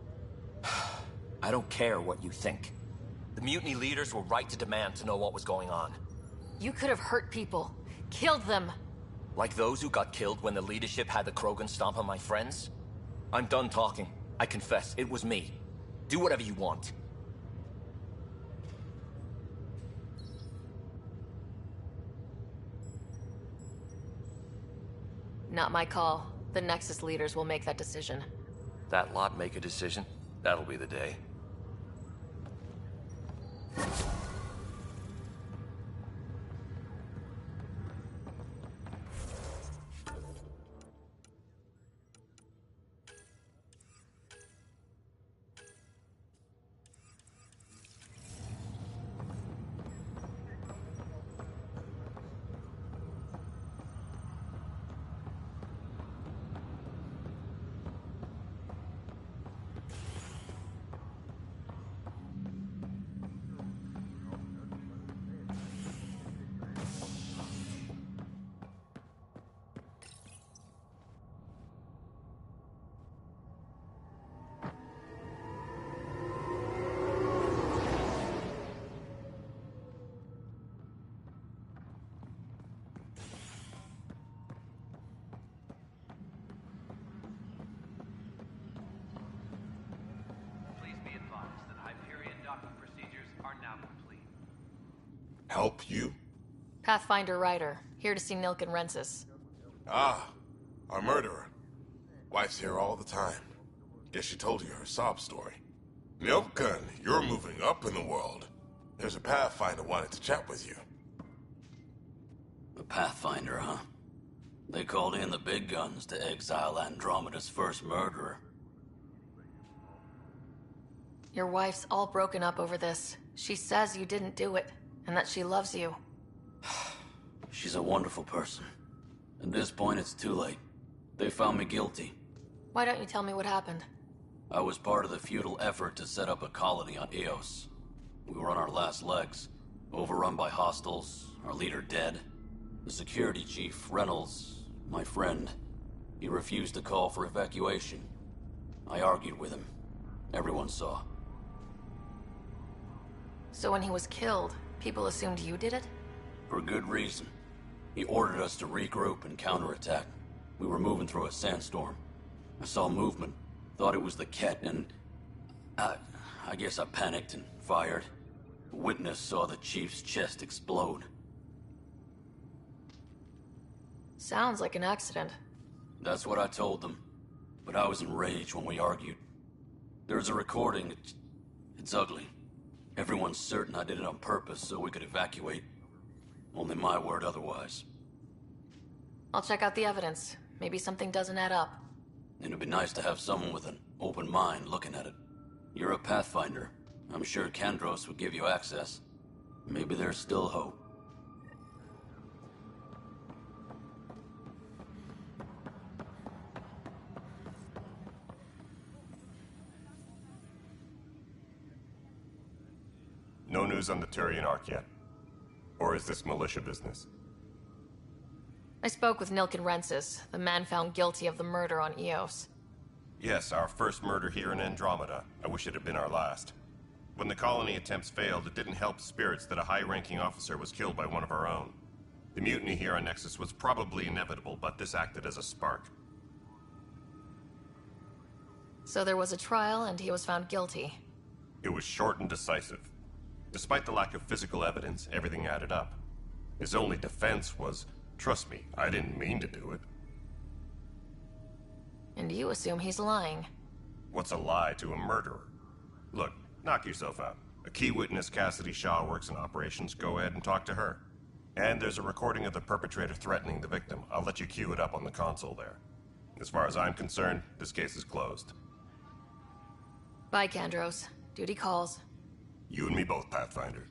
I don't care what you think. The mutiny leaders were right to demand to know what was going on. You could have hurt people. Killed them. Like those who got killed when the leadership had the Krogan stomp on my friends? I'm done talking. I confess, it was me. Do whatever you want. Not my call. The Nexus leaders will make that decision. That lot make a decision? That'll be the day. Help you? Pathfinder Ryder, here to see Nilk and Rensis. Ah, our murderer. Wife's here all the time. Guess she told you her sob story. Nilken, you're moving up in the world. There's a Pathfinder wanted to chat with you. The Pathfinder, huh? They called in the big guns to exile Andromeda's first murderer. Your wife's all broken up over this. She says you didn't do it, and that she loves you. She's a wonderful person. At this point, it's too late. They found me guilty. Why don't you tell me what happened? I was part of the futile effort to set up a colony on Eos. We were on our last legs, overrun by hostiles, our leader dead. The security chief, Reynolds, my friend, he refused to call for evacuation. I argued with him. Everyone saw. So when he was killed, people assumed you did it? For good reason. He ordered us to regroup and counterattack. We were moving through a sandstorm. I saw movement, thought it was the Ket, and I guess I panicked and fired. A witness saw the chief's chest explode. Sounds like an accident. That's what I told them. But I was enraged when we argued. There's a recording. It's ugly. Everyone's certain I did it on purpose so we could evacuate. Only my word otherwise. I'll check out the evidence. Maybe something doesn't add up. It'd be nice to have someone with an open mind looking at it. You're a Pathfinder. I'm sure Kandros would give you access. Maybe there's still hope. No news on the Turian Ark yet? Or is this militia business? I spoke with Nilken Rensis, the man found guilty of the murder on Eos. Yes, our first murder here in Andromeda. I wish it had been our last. When the colony attempts failed, it didn't help spirits that a high-ranking officer was killed by one of our own. The mutiny here on Nexus was probably inevitable, but this acted as a spark. So there was a trial, and he was found guilty. It was short and decisive. Despite the lack of physical evidence, everything added up. His only defense was, trust me, I didn't mean to do it. And you assume he's lying. What's a lie to a murderer? Look, knock yourself out. A key witness, Cassidy Shaw, works in operations. Go ahead and talk to her. And there's a recording of the perpetrator threatening the victim. I'll let you cue it up on the console there. As far as I'm concerned, this case is closed. Bye, Kandros. Duty calls. You and me both, Pathfinder.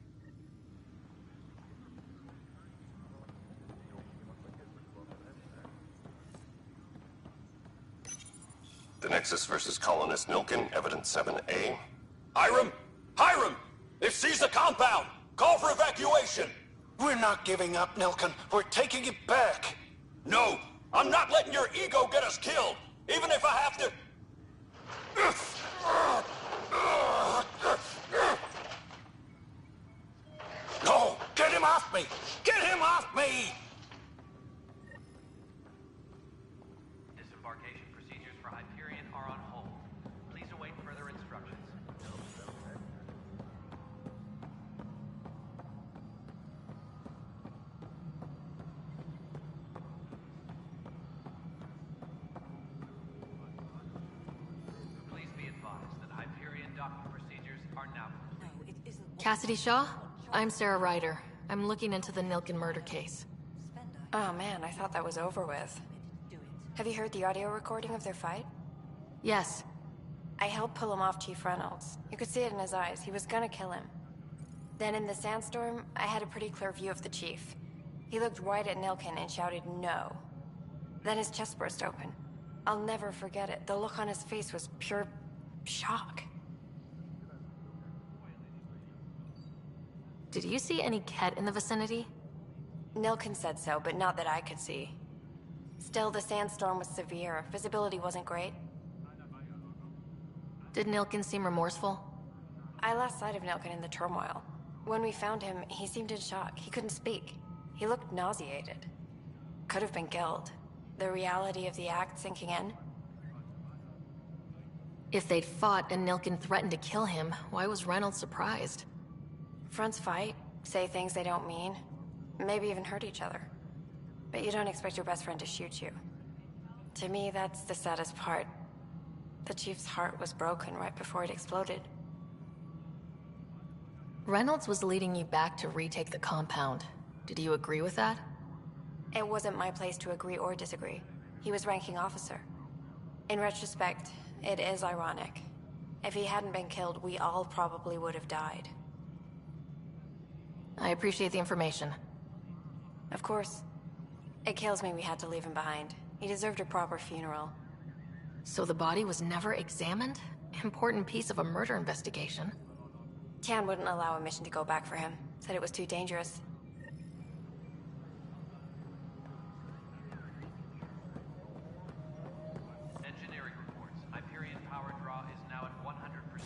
The Nexus versus Colonist Nilken, Evidence 7A. Hiram! Hiram! They've seized the compound! Call for evacuation! We're not giving up, Nilken. We're taking it back. No! I'm not letting your ego get us killed! Even if I have to... No! Get him off me! Get him off me! Disembarkation procedures for Hyperion are on hold. Please await further instructions. Please be advised that Hyperion docking procedures are now complete. Cassidy Shaw? I'm Sarah Ryder. I'm looking into the Nilken murder case. Oh man, I thought that was over with. Have you heard the audio recording of their fight? Yes. I helped pull him off Chief Reynolds. You could see it in his eyes. He was gonna kill him. Then in the sandstorm, I had a pretty clear view of the Chief. He looked right at Nilken and shouted no. Then his chest burst open. I'll never forget it. The look on his face was pure shock. Did you see any Ket in the vicinity? Nilken said so, but not that I could see. Still, the sandstorm was severe. Visibility wasn't great. Did Nilken seem remorseful? I lost sight of Nilken in the turmoil. When we found him, he seemed in shock. He couldn't speak. He looked nauseated. Could have been guilt. The reality of the act sinking in. If they'd fought and Nilken threatened to kill him, why was Reynolds surprised? Fronts fight, say things they don't mean, maybe even hurt each other. But you don't expect your best friend to shoot you. To me, that's the saddest part. The Chief's heart was broken right before it exploded. Reynolds was leading you back to retake the compound. Did you agree with that? It wasn't my place to agree or disagree. He was ranking officer. In retrospect, it is ironic. If he hadn't been killed, we all probably would have died. I appreciate the information. Of course. It kills me we had to leave him behind. He deserved a proper funeral. So the body was never examined? Important piece of a murder investigation. Tian wouldn't allow a mission to go back for him. Said it was too dangerous. Engineering reports. Hyperion power draw is now at 100%.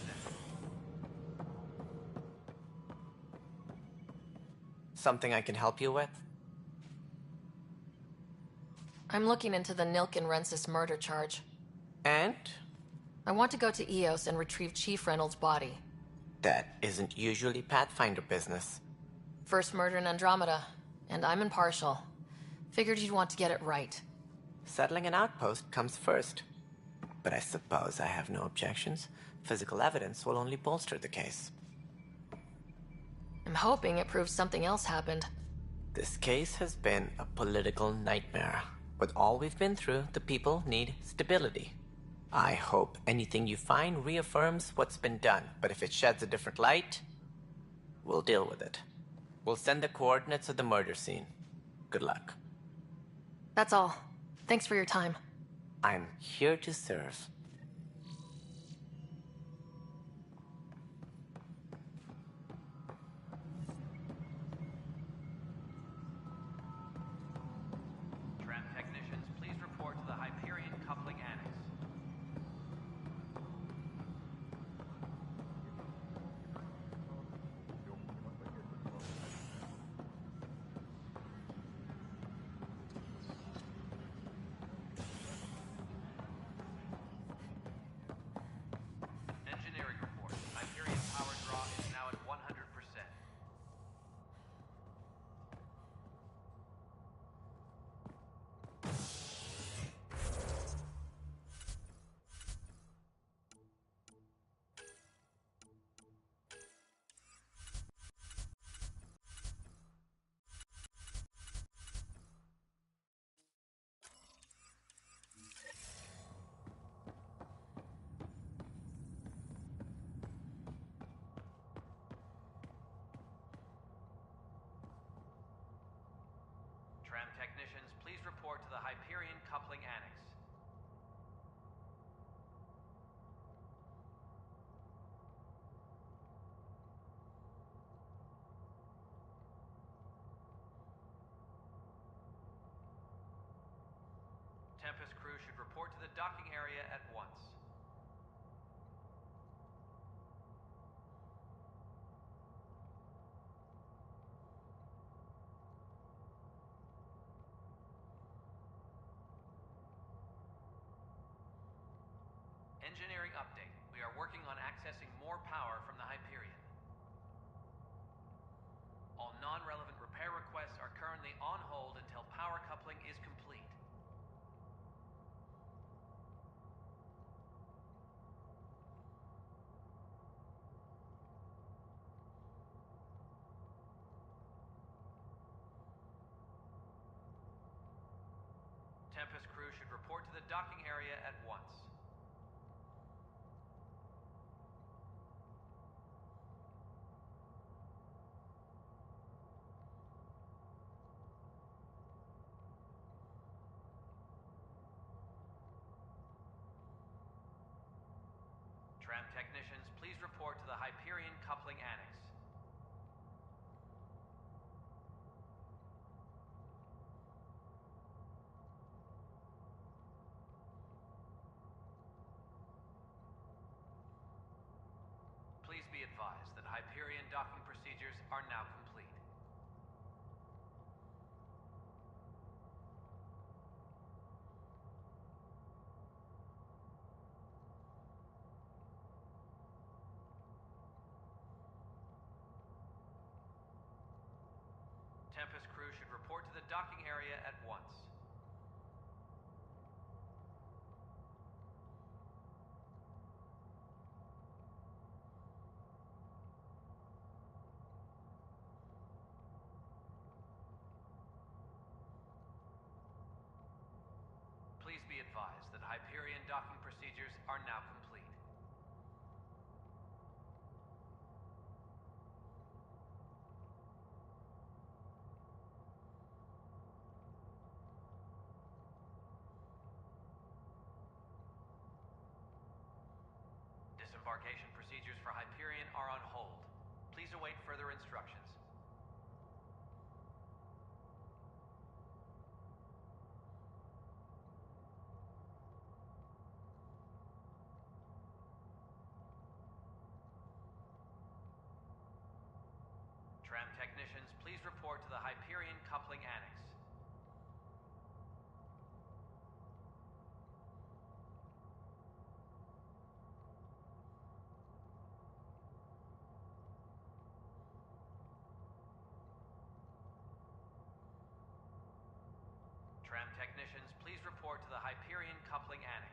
Something I can help you with? I'm looking into the Nilk and Rensis murder charge. And? I want to go to EOS and retrieve Chief Reynolds' body. That isn't usually Pathfinder business. First murder in Andromeda, and I'm impartial. Figured you'd want to get it right. Settling an outpost comes first. But I suppose I have no objections. Physical evidence will only bolster the case. I'm hoping it proves something else happened. This case has been a political nightmare. With all we've been through, the people need stability. I hope anything you find reaffirms what's been done, but if it sheds a different light, we'll deal with it. We'll send the coordinates of the murder scene. Good luck. That's all. Thanks for your time. I'm here to serve. Tram technicians, please report to the Hyperion coupling annex. Engineering report. Hyperion power draw is now at 100%. Tram technicians, please report to the Hyperion coupling annex. Tempest crew should report to the docking area at once. Engineering update. We are working on accessing more power from the Hyperion. All non-relevant repair requests are currently on hold until power coupling is complete. Tempest crew should report to the docking area at once. Tram technicians, please report to the Hyperion coupling annex. Please be advised that Hyperion docking procedures are now complete. Tempest crew should report to the docking area at once. be advised that Hyperion docking procedures are now complete. Disembarkation procedures for Hyperion are on hold. Please await further instructions. Tram technicians, please report to the Hyperion Coupling Annex. Tram technicians, please report to the Hyperion Coupling Annex.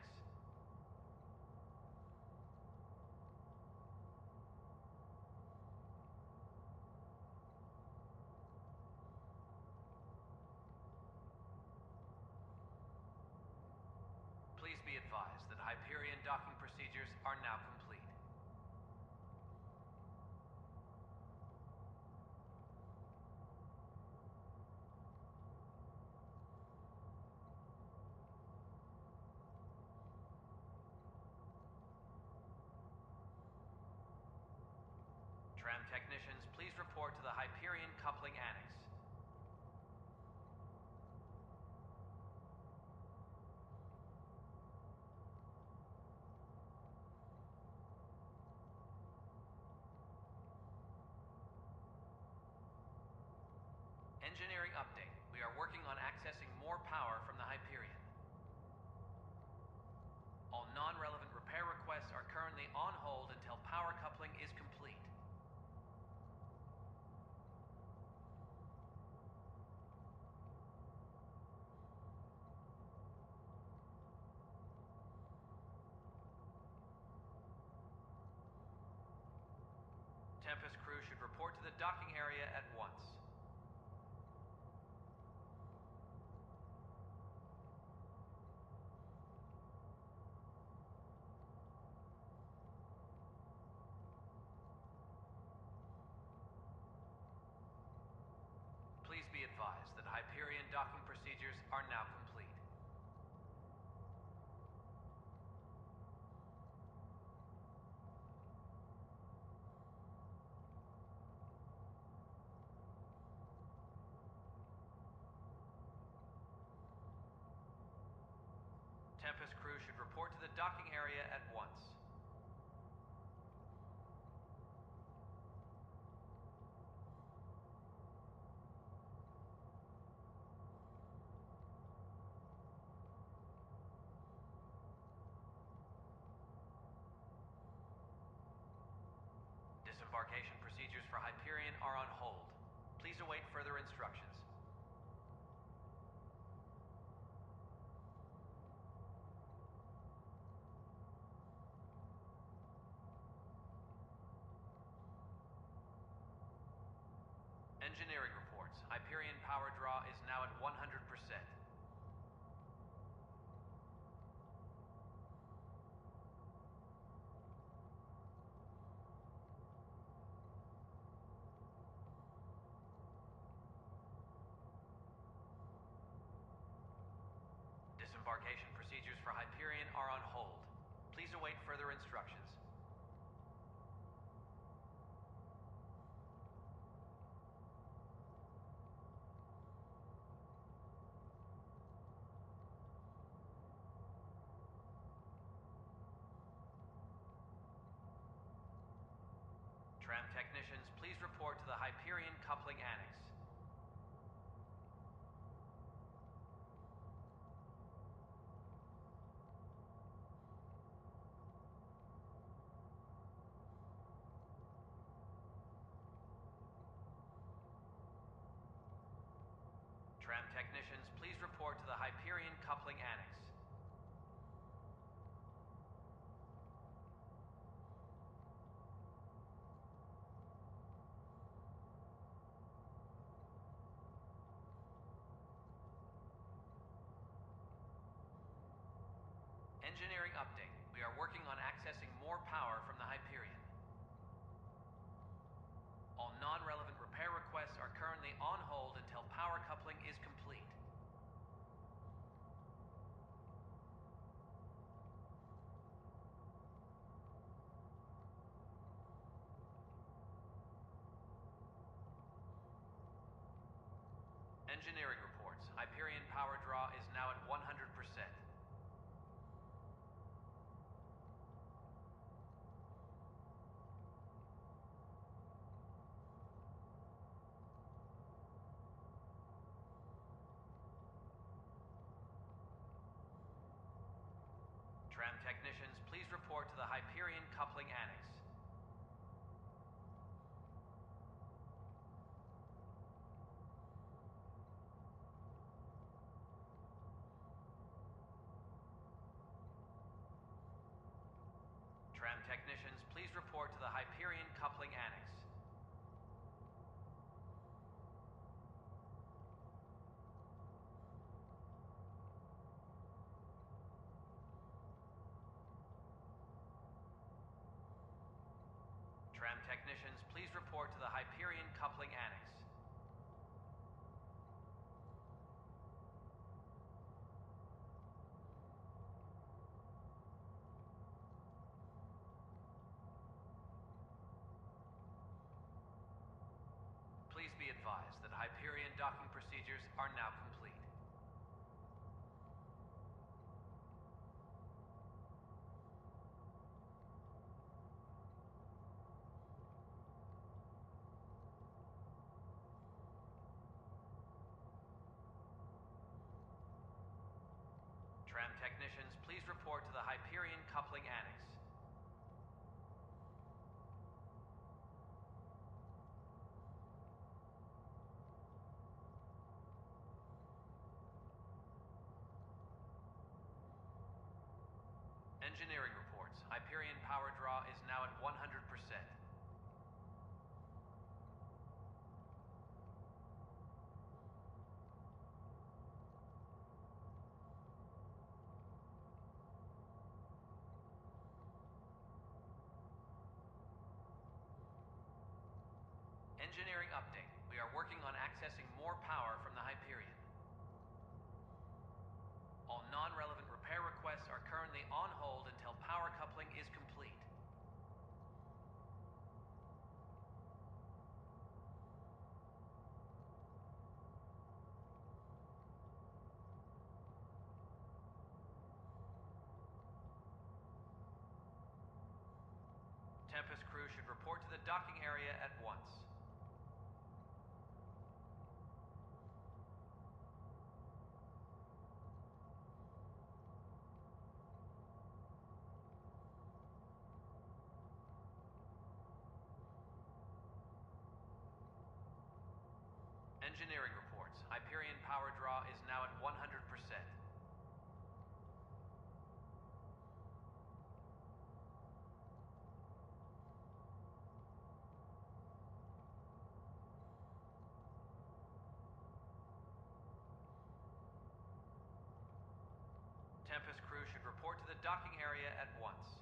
Please be advised that Hyperion docking procedures are now complete. Tram technicians, please report to the Hyperion Coupling Annex. Engineering update. We are working on accessing more power from the Hyperion. All non-relevant repair requests are currently on hold until power coupling is complete. Tempest crew should report to the docking area at once. Please be advised that Hyperion docking procedures are now complete. Tempest crew should report to the docking area at once. Disembarkation procedures for Hyperion are on hold. Please await further instructions. Engineering reports. Hyperion power draw is now at 100%. Disembarkation procedures for Hyperion are on hold. Please await further instructions. Tram technicians, please report to the Hyperion Coupling Annex. Tram technicians, please report to the Hyperion Coupling Annex. update. We are working on accessing more power from the Hyperion. All non-relevant repair requests are currently on hold until power coupling is complete. Engineering reports. Hyperion power draw is now at 100%. Tram technicians, please report to the Hyperion coupling annex. Tram technicians, please report to the Hyperion coupling annex. Tram technicians, please report to the Hyperion coupling annex. Please be advised that Hyperion docking procedures are now complete. Tram technicians, please report to the Hyperion coupling annex. Engineering reports. Hyperion power draw is now at 100%. Engineering update. We are working on accessing more power from the Hyperion. All non-relevant repair requests are currently on hold until power coupling is complete. Tempest crew should report to the docking area at once. Engineering reports. Hyperion power draw is now at 100%. Tempest crew should report to the docking area at once.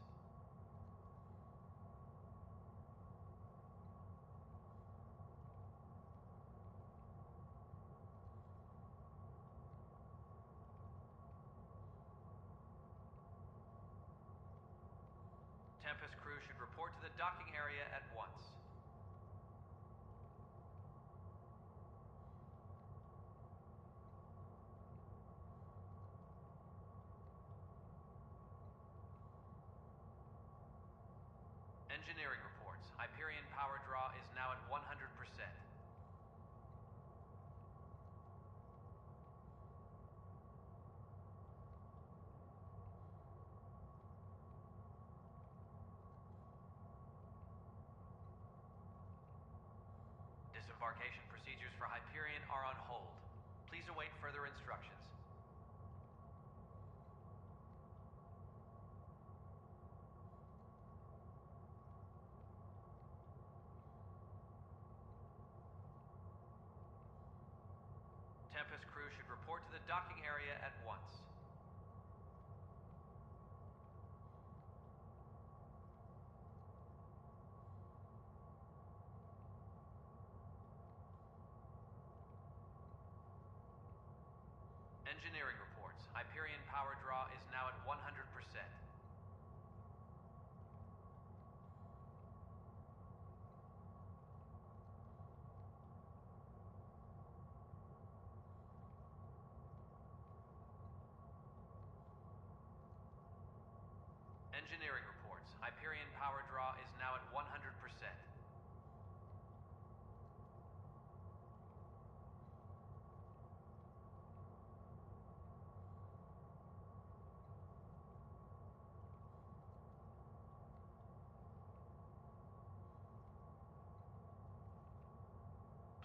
Tempest crew should report to the docking area at once. Engineering reports. Hyperion power draw is now at 100%. Disembarkation procedures for Hyperion are on hold. Please await further instructions. Tempest crew should report to the docking area at once. Engineering reports. Hyperion power draw is now at 100%. Engineering reports. Hyperion power draw is now at 100%.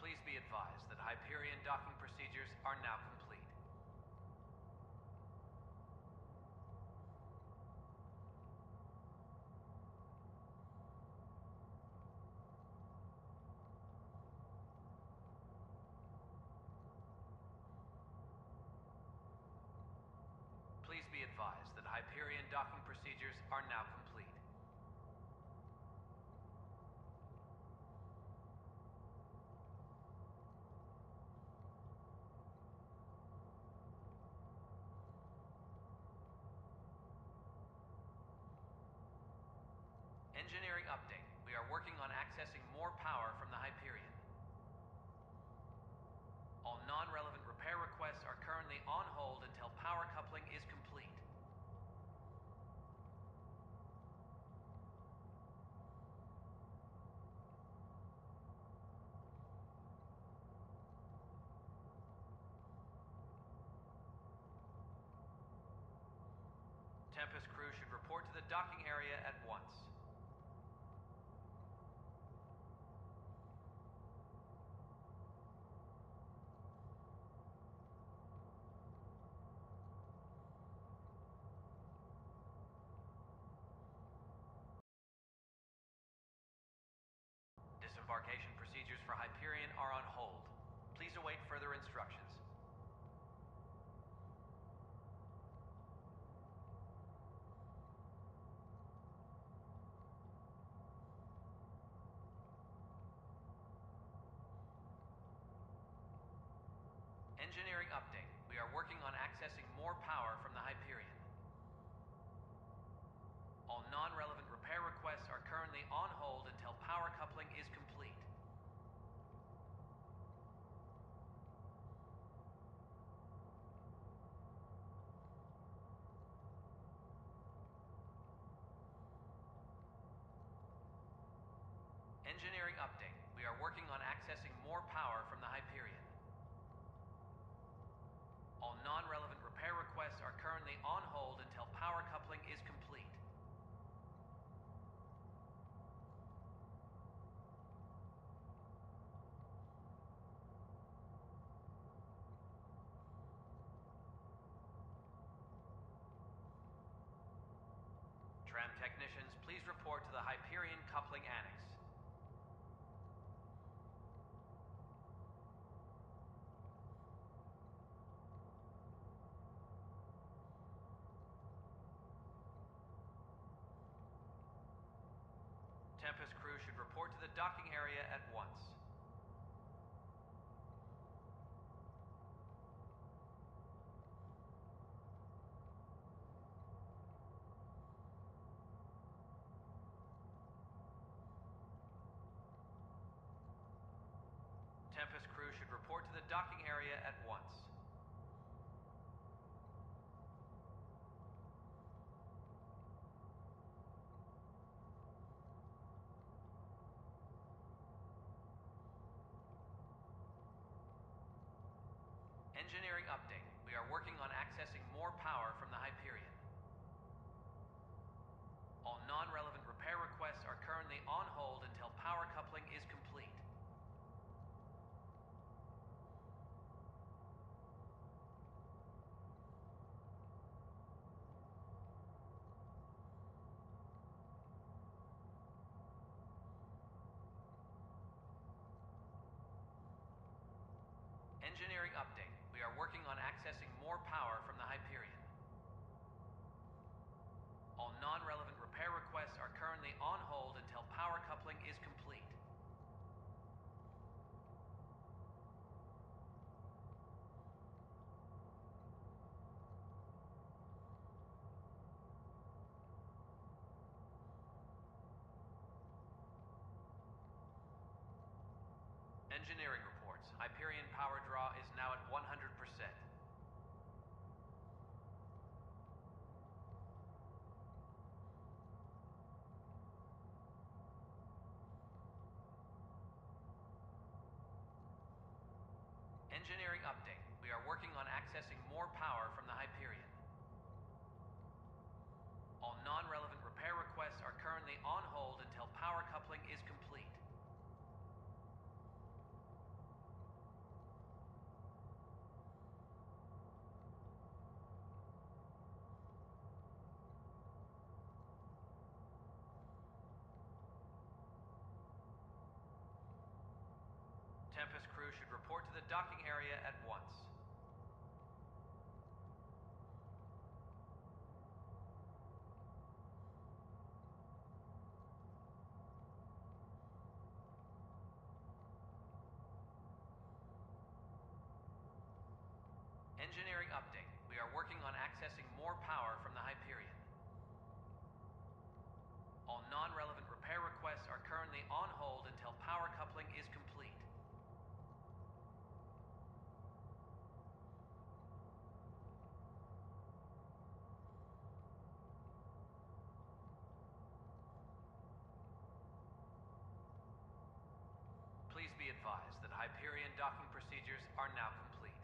Please be advised that Hyperion docking procedures are now complete. Please be advised that Hyperion docking procedures are now complete. Engineering update. We are working on accessing more power from the Hyperion. All non-relevant repair requests are currently on hold until power coupling is complete. Tempest crew should report to the docking area at once. Disembarkation procedures for Hyperion are on hold. Please await further instructions. Engineering update. We are working on accessing more power from the Hyperion. All non-relevant repair requests are currently on hold until power coupling is complete. Engineering update. We are working on accessing more power from the Hyperion. All non-relevant repair requests are currently on hold until power coupling is complete. Tram technicians, please report to the Hyperion coupling annex. Tempest crew should report to the docking area at once. Tempest crew should report to the docking area at once. Engineering update. We are working on accessing more power from the Hyperion. All non-relevant repair requests are currently on hold until power coupling is complete. Engineering update. We are working on accessing more power from the Hyperion. All non-relevant repair requests are currently on hold until power coupling is complete. Engineering reports. Hyperion power draw is now at 100%. Engineering update. We are working on accessing more power from the Hyperion. All non-relevant repair requests are currently on hold until power coupling is complete. Tempest crew should report to the docking area at once. Engineering update. We are working on accessing more power from the Hyperion. All non-relevant repair requests are currently on hold until power coupling is complete. Please be advised that Hyperion docking procedures are now complete.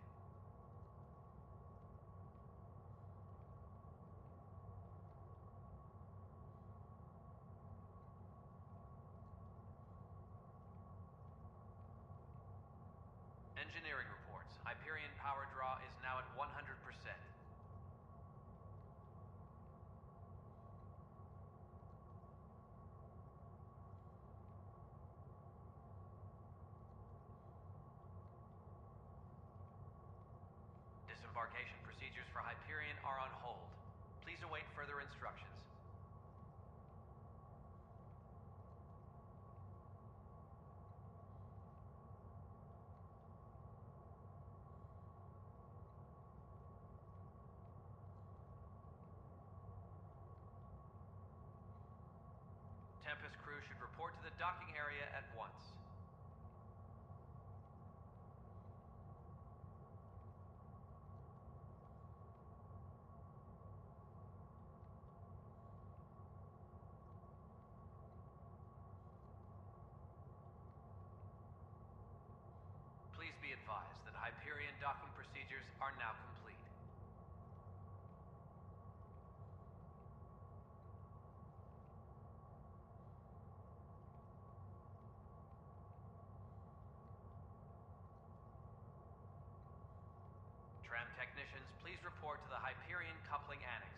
Engineering reports. Hyperion power draw is now at 100%. Disembarkation procedures for Hyperion are on hold. Please await further instructions. Tempest crew should report to the docking area at once. Please be advised that Hyperion docking procedures are now complete. Tram technicians, please report to the Hyperion coupling annex.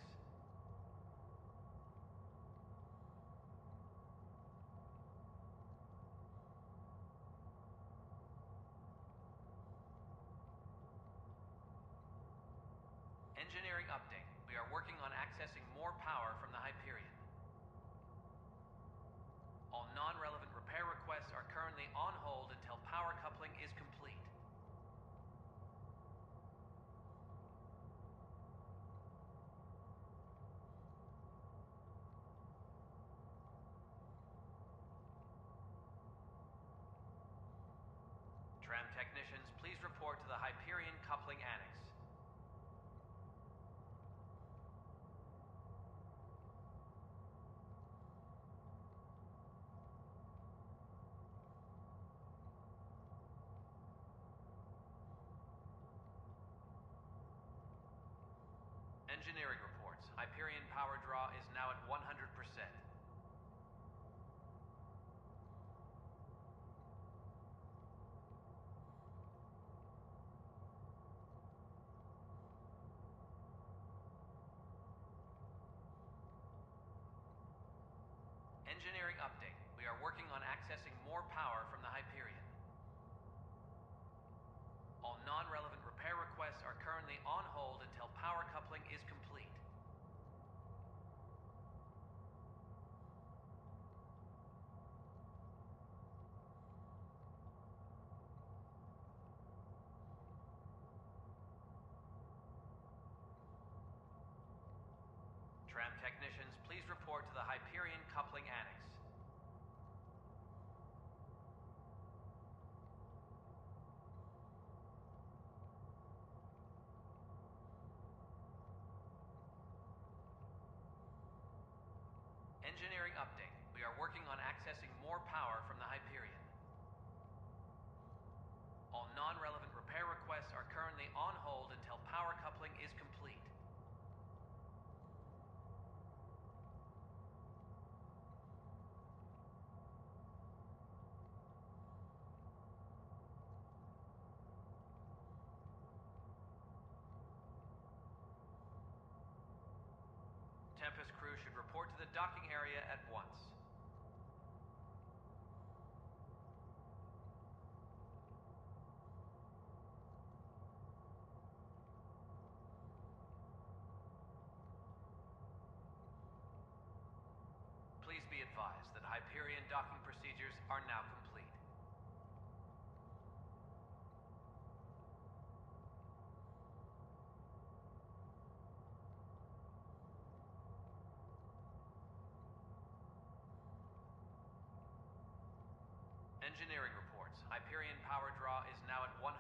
Engineering update. We are working on accessing more power from the Hyperion. All non-relevant repair requests are currently on hold until power coupling is complete. Tram technicians, please report to the Hyperion coupling annex. Engineering reports. Hyperion power draw is now at 100%. Engineering update. We are working on accessing more power from the Hyperion. All non-relevant repair requests are currently on hold until power coupling is complete. Tram technicians, please report to the Hyperion coupling annex. update. We are working on accessing more power from the Hyperion. All non-relevant repair requests are currently on hold until power coupling is complete. Tempest crew should report to the docking area at once. Please be advised that Hyperion docking procedures are now complete. Engineering reports. Hyperion power draw is now at 100%.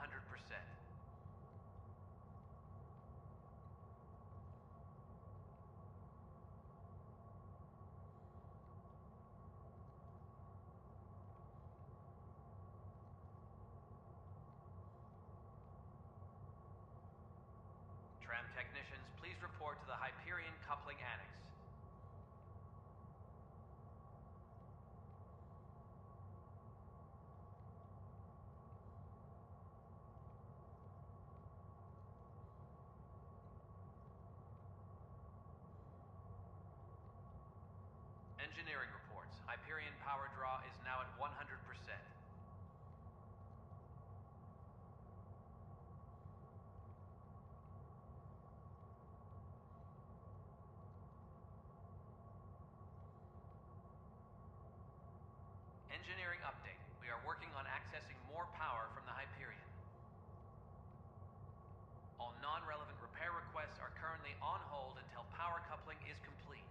Tram technicians, please report to the Hyperion coupling annex. Engineering reports. Hyperion power draw is now at 100%. Engineering update. We are working on accessing more power from the Hyperion. All non-relevant repair requests are currently on hold until power coupling is complete.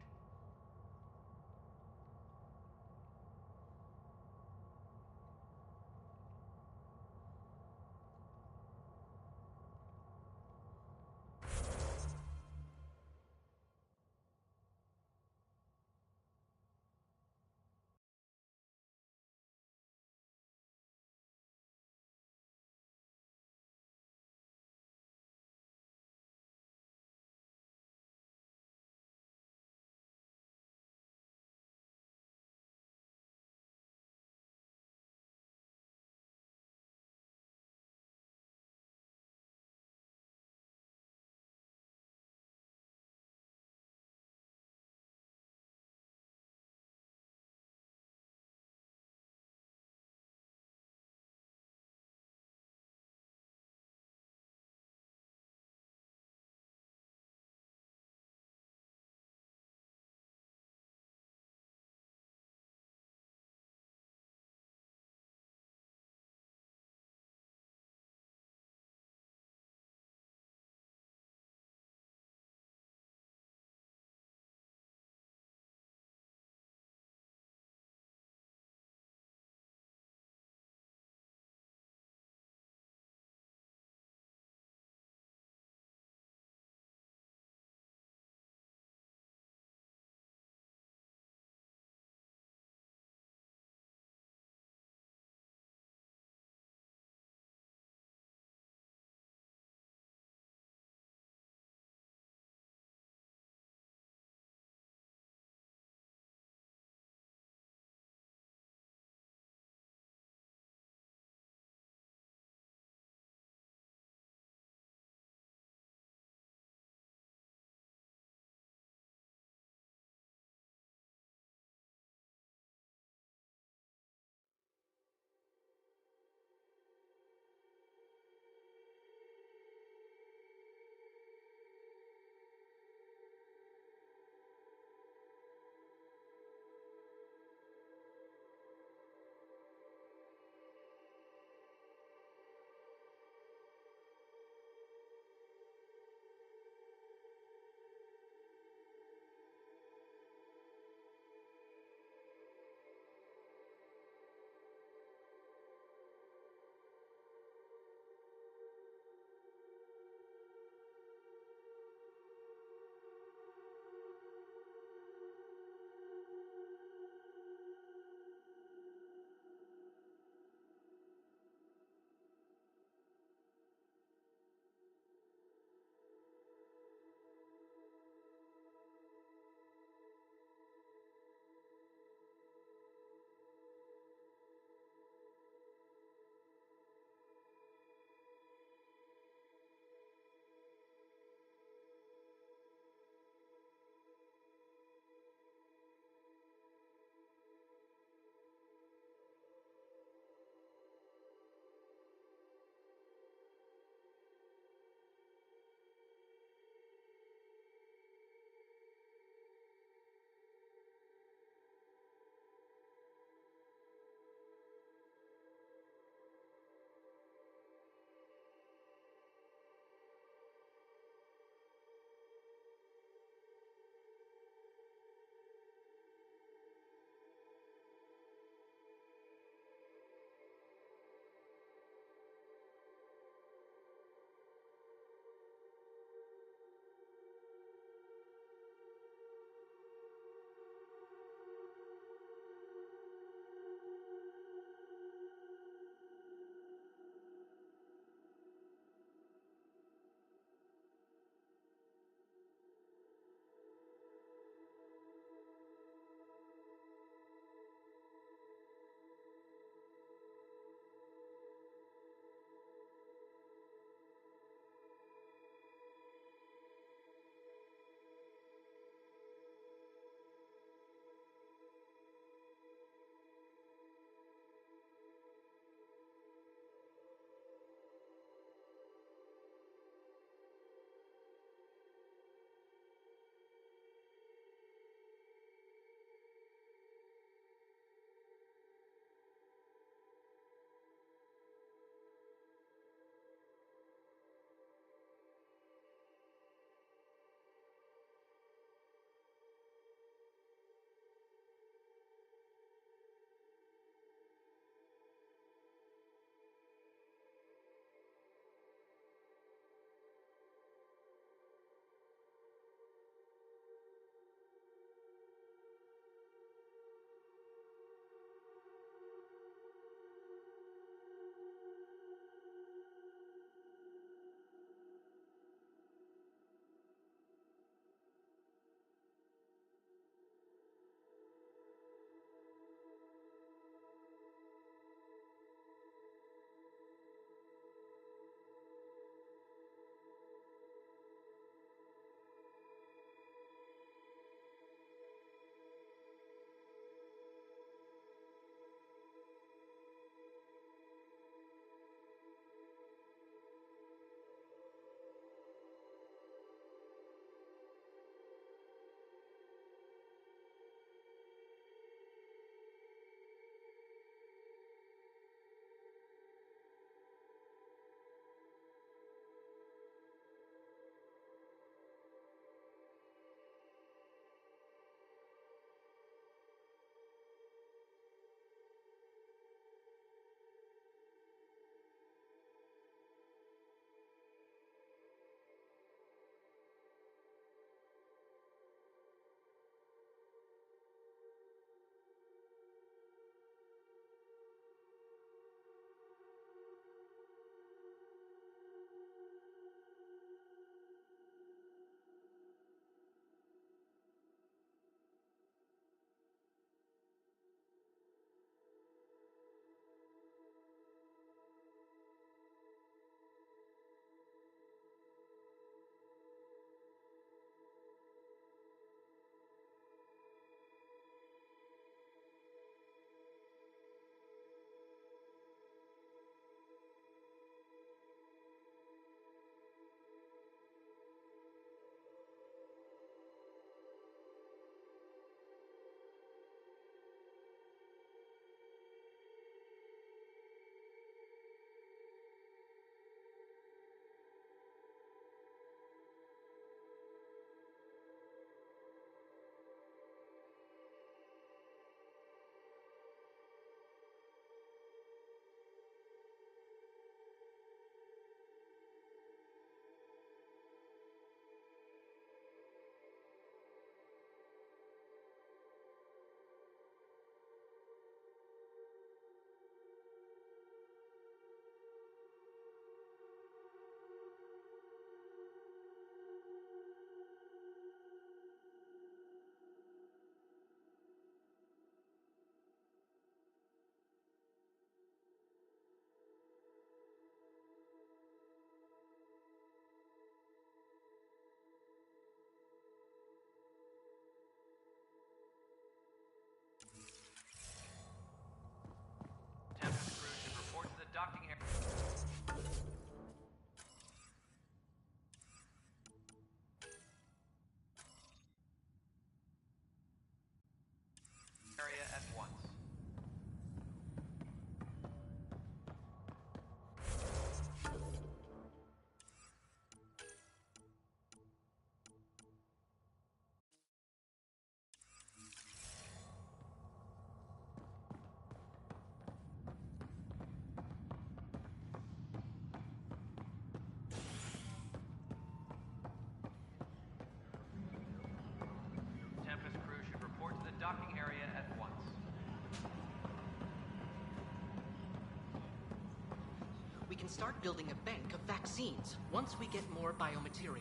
start building a bank of vaccines once we get more biomaterial.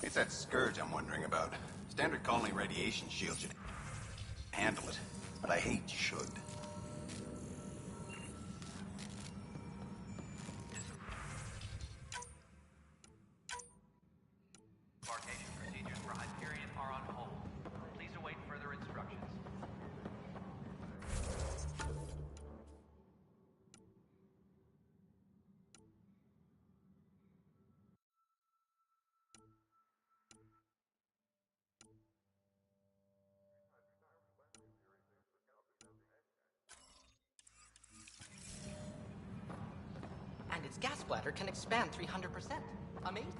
It's that scourge I'm wondering about. Standard colony radiation shield should handle it, but I hate should. Embarkation procedures for Hyperion are on hold. Please await further instructions. And its gas bladder can expand 300%. Amazing.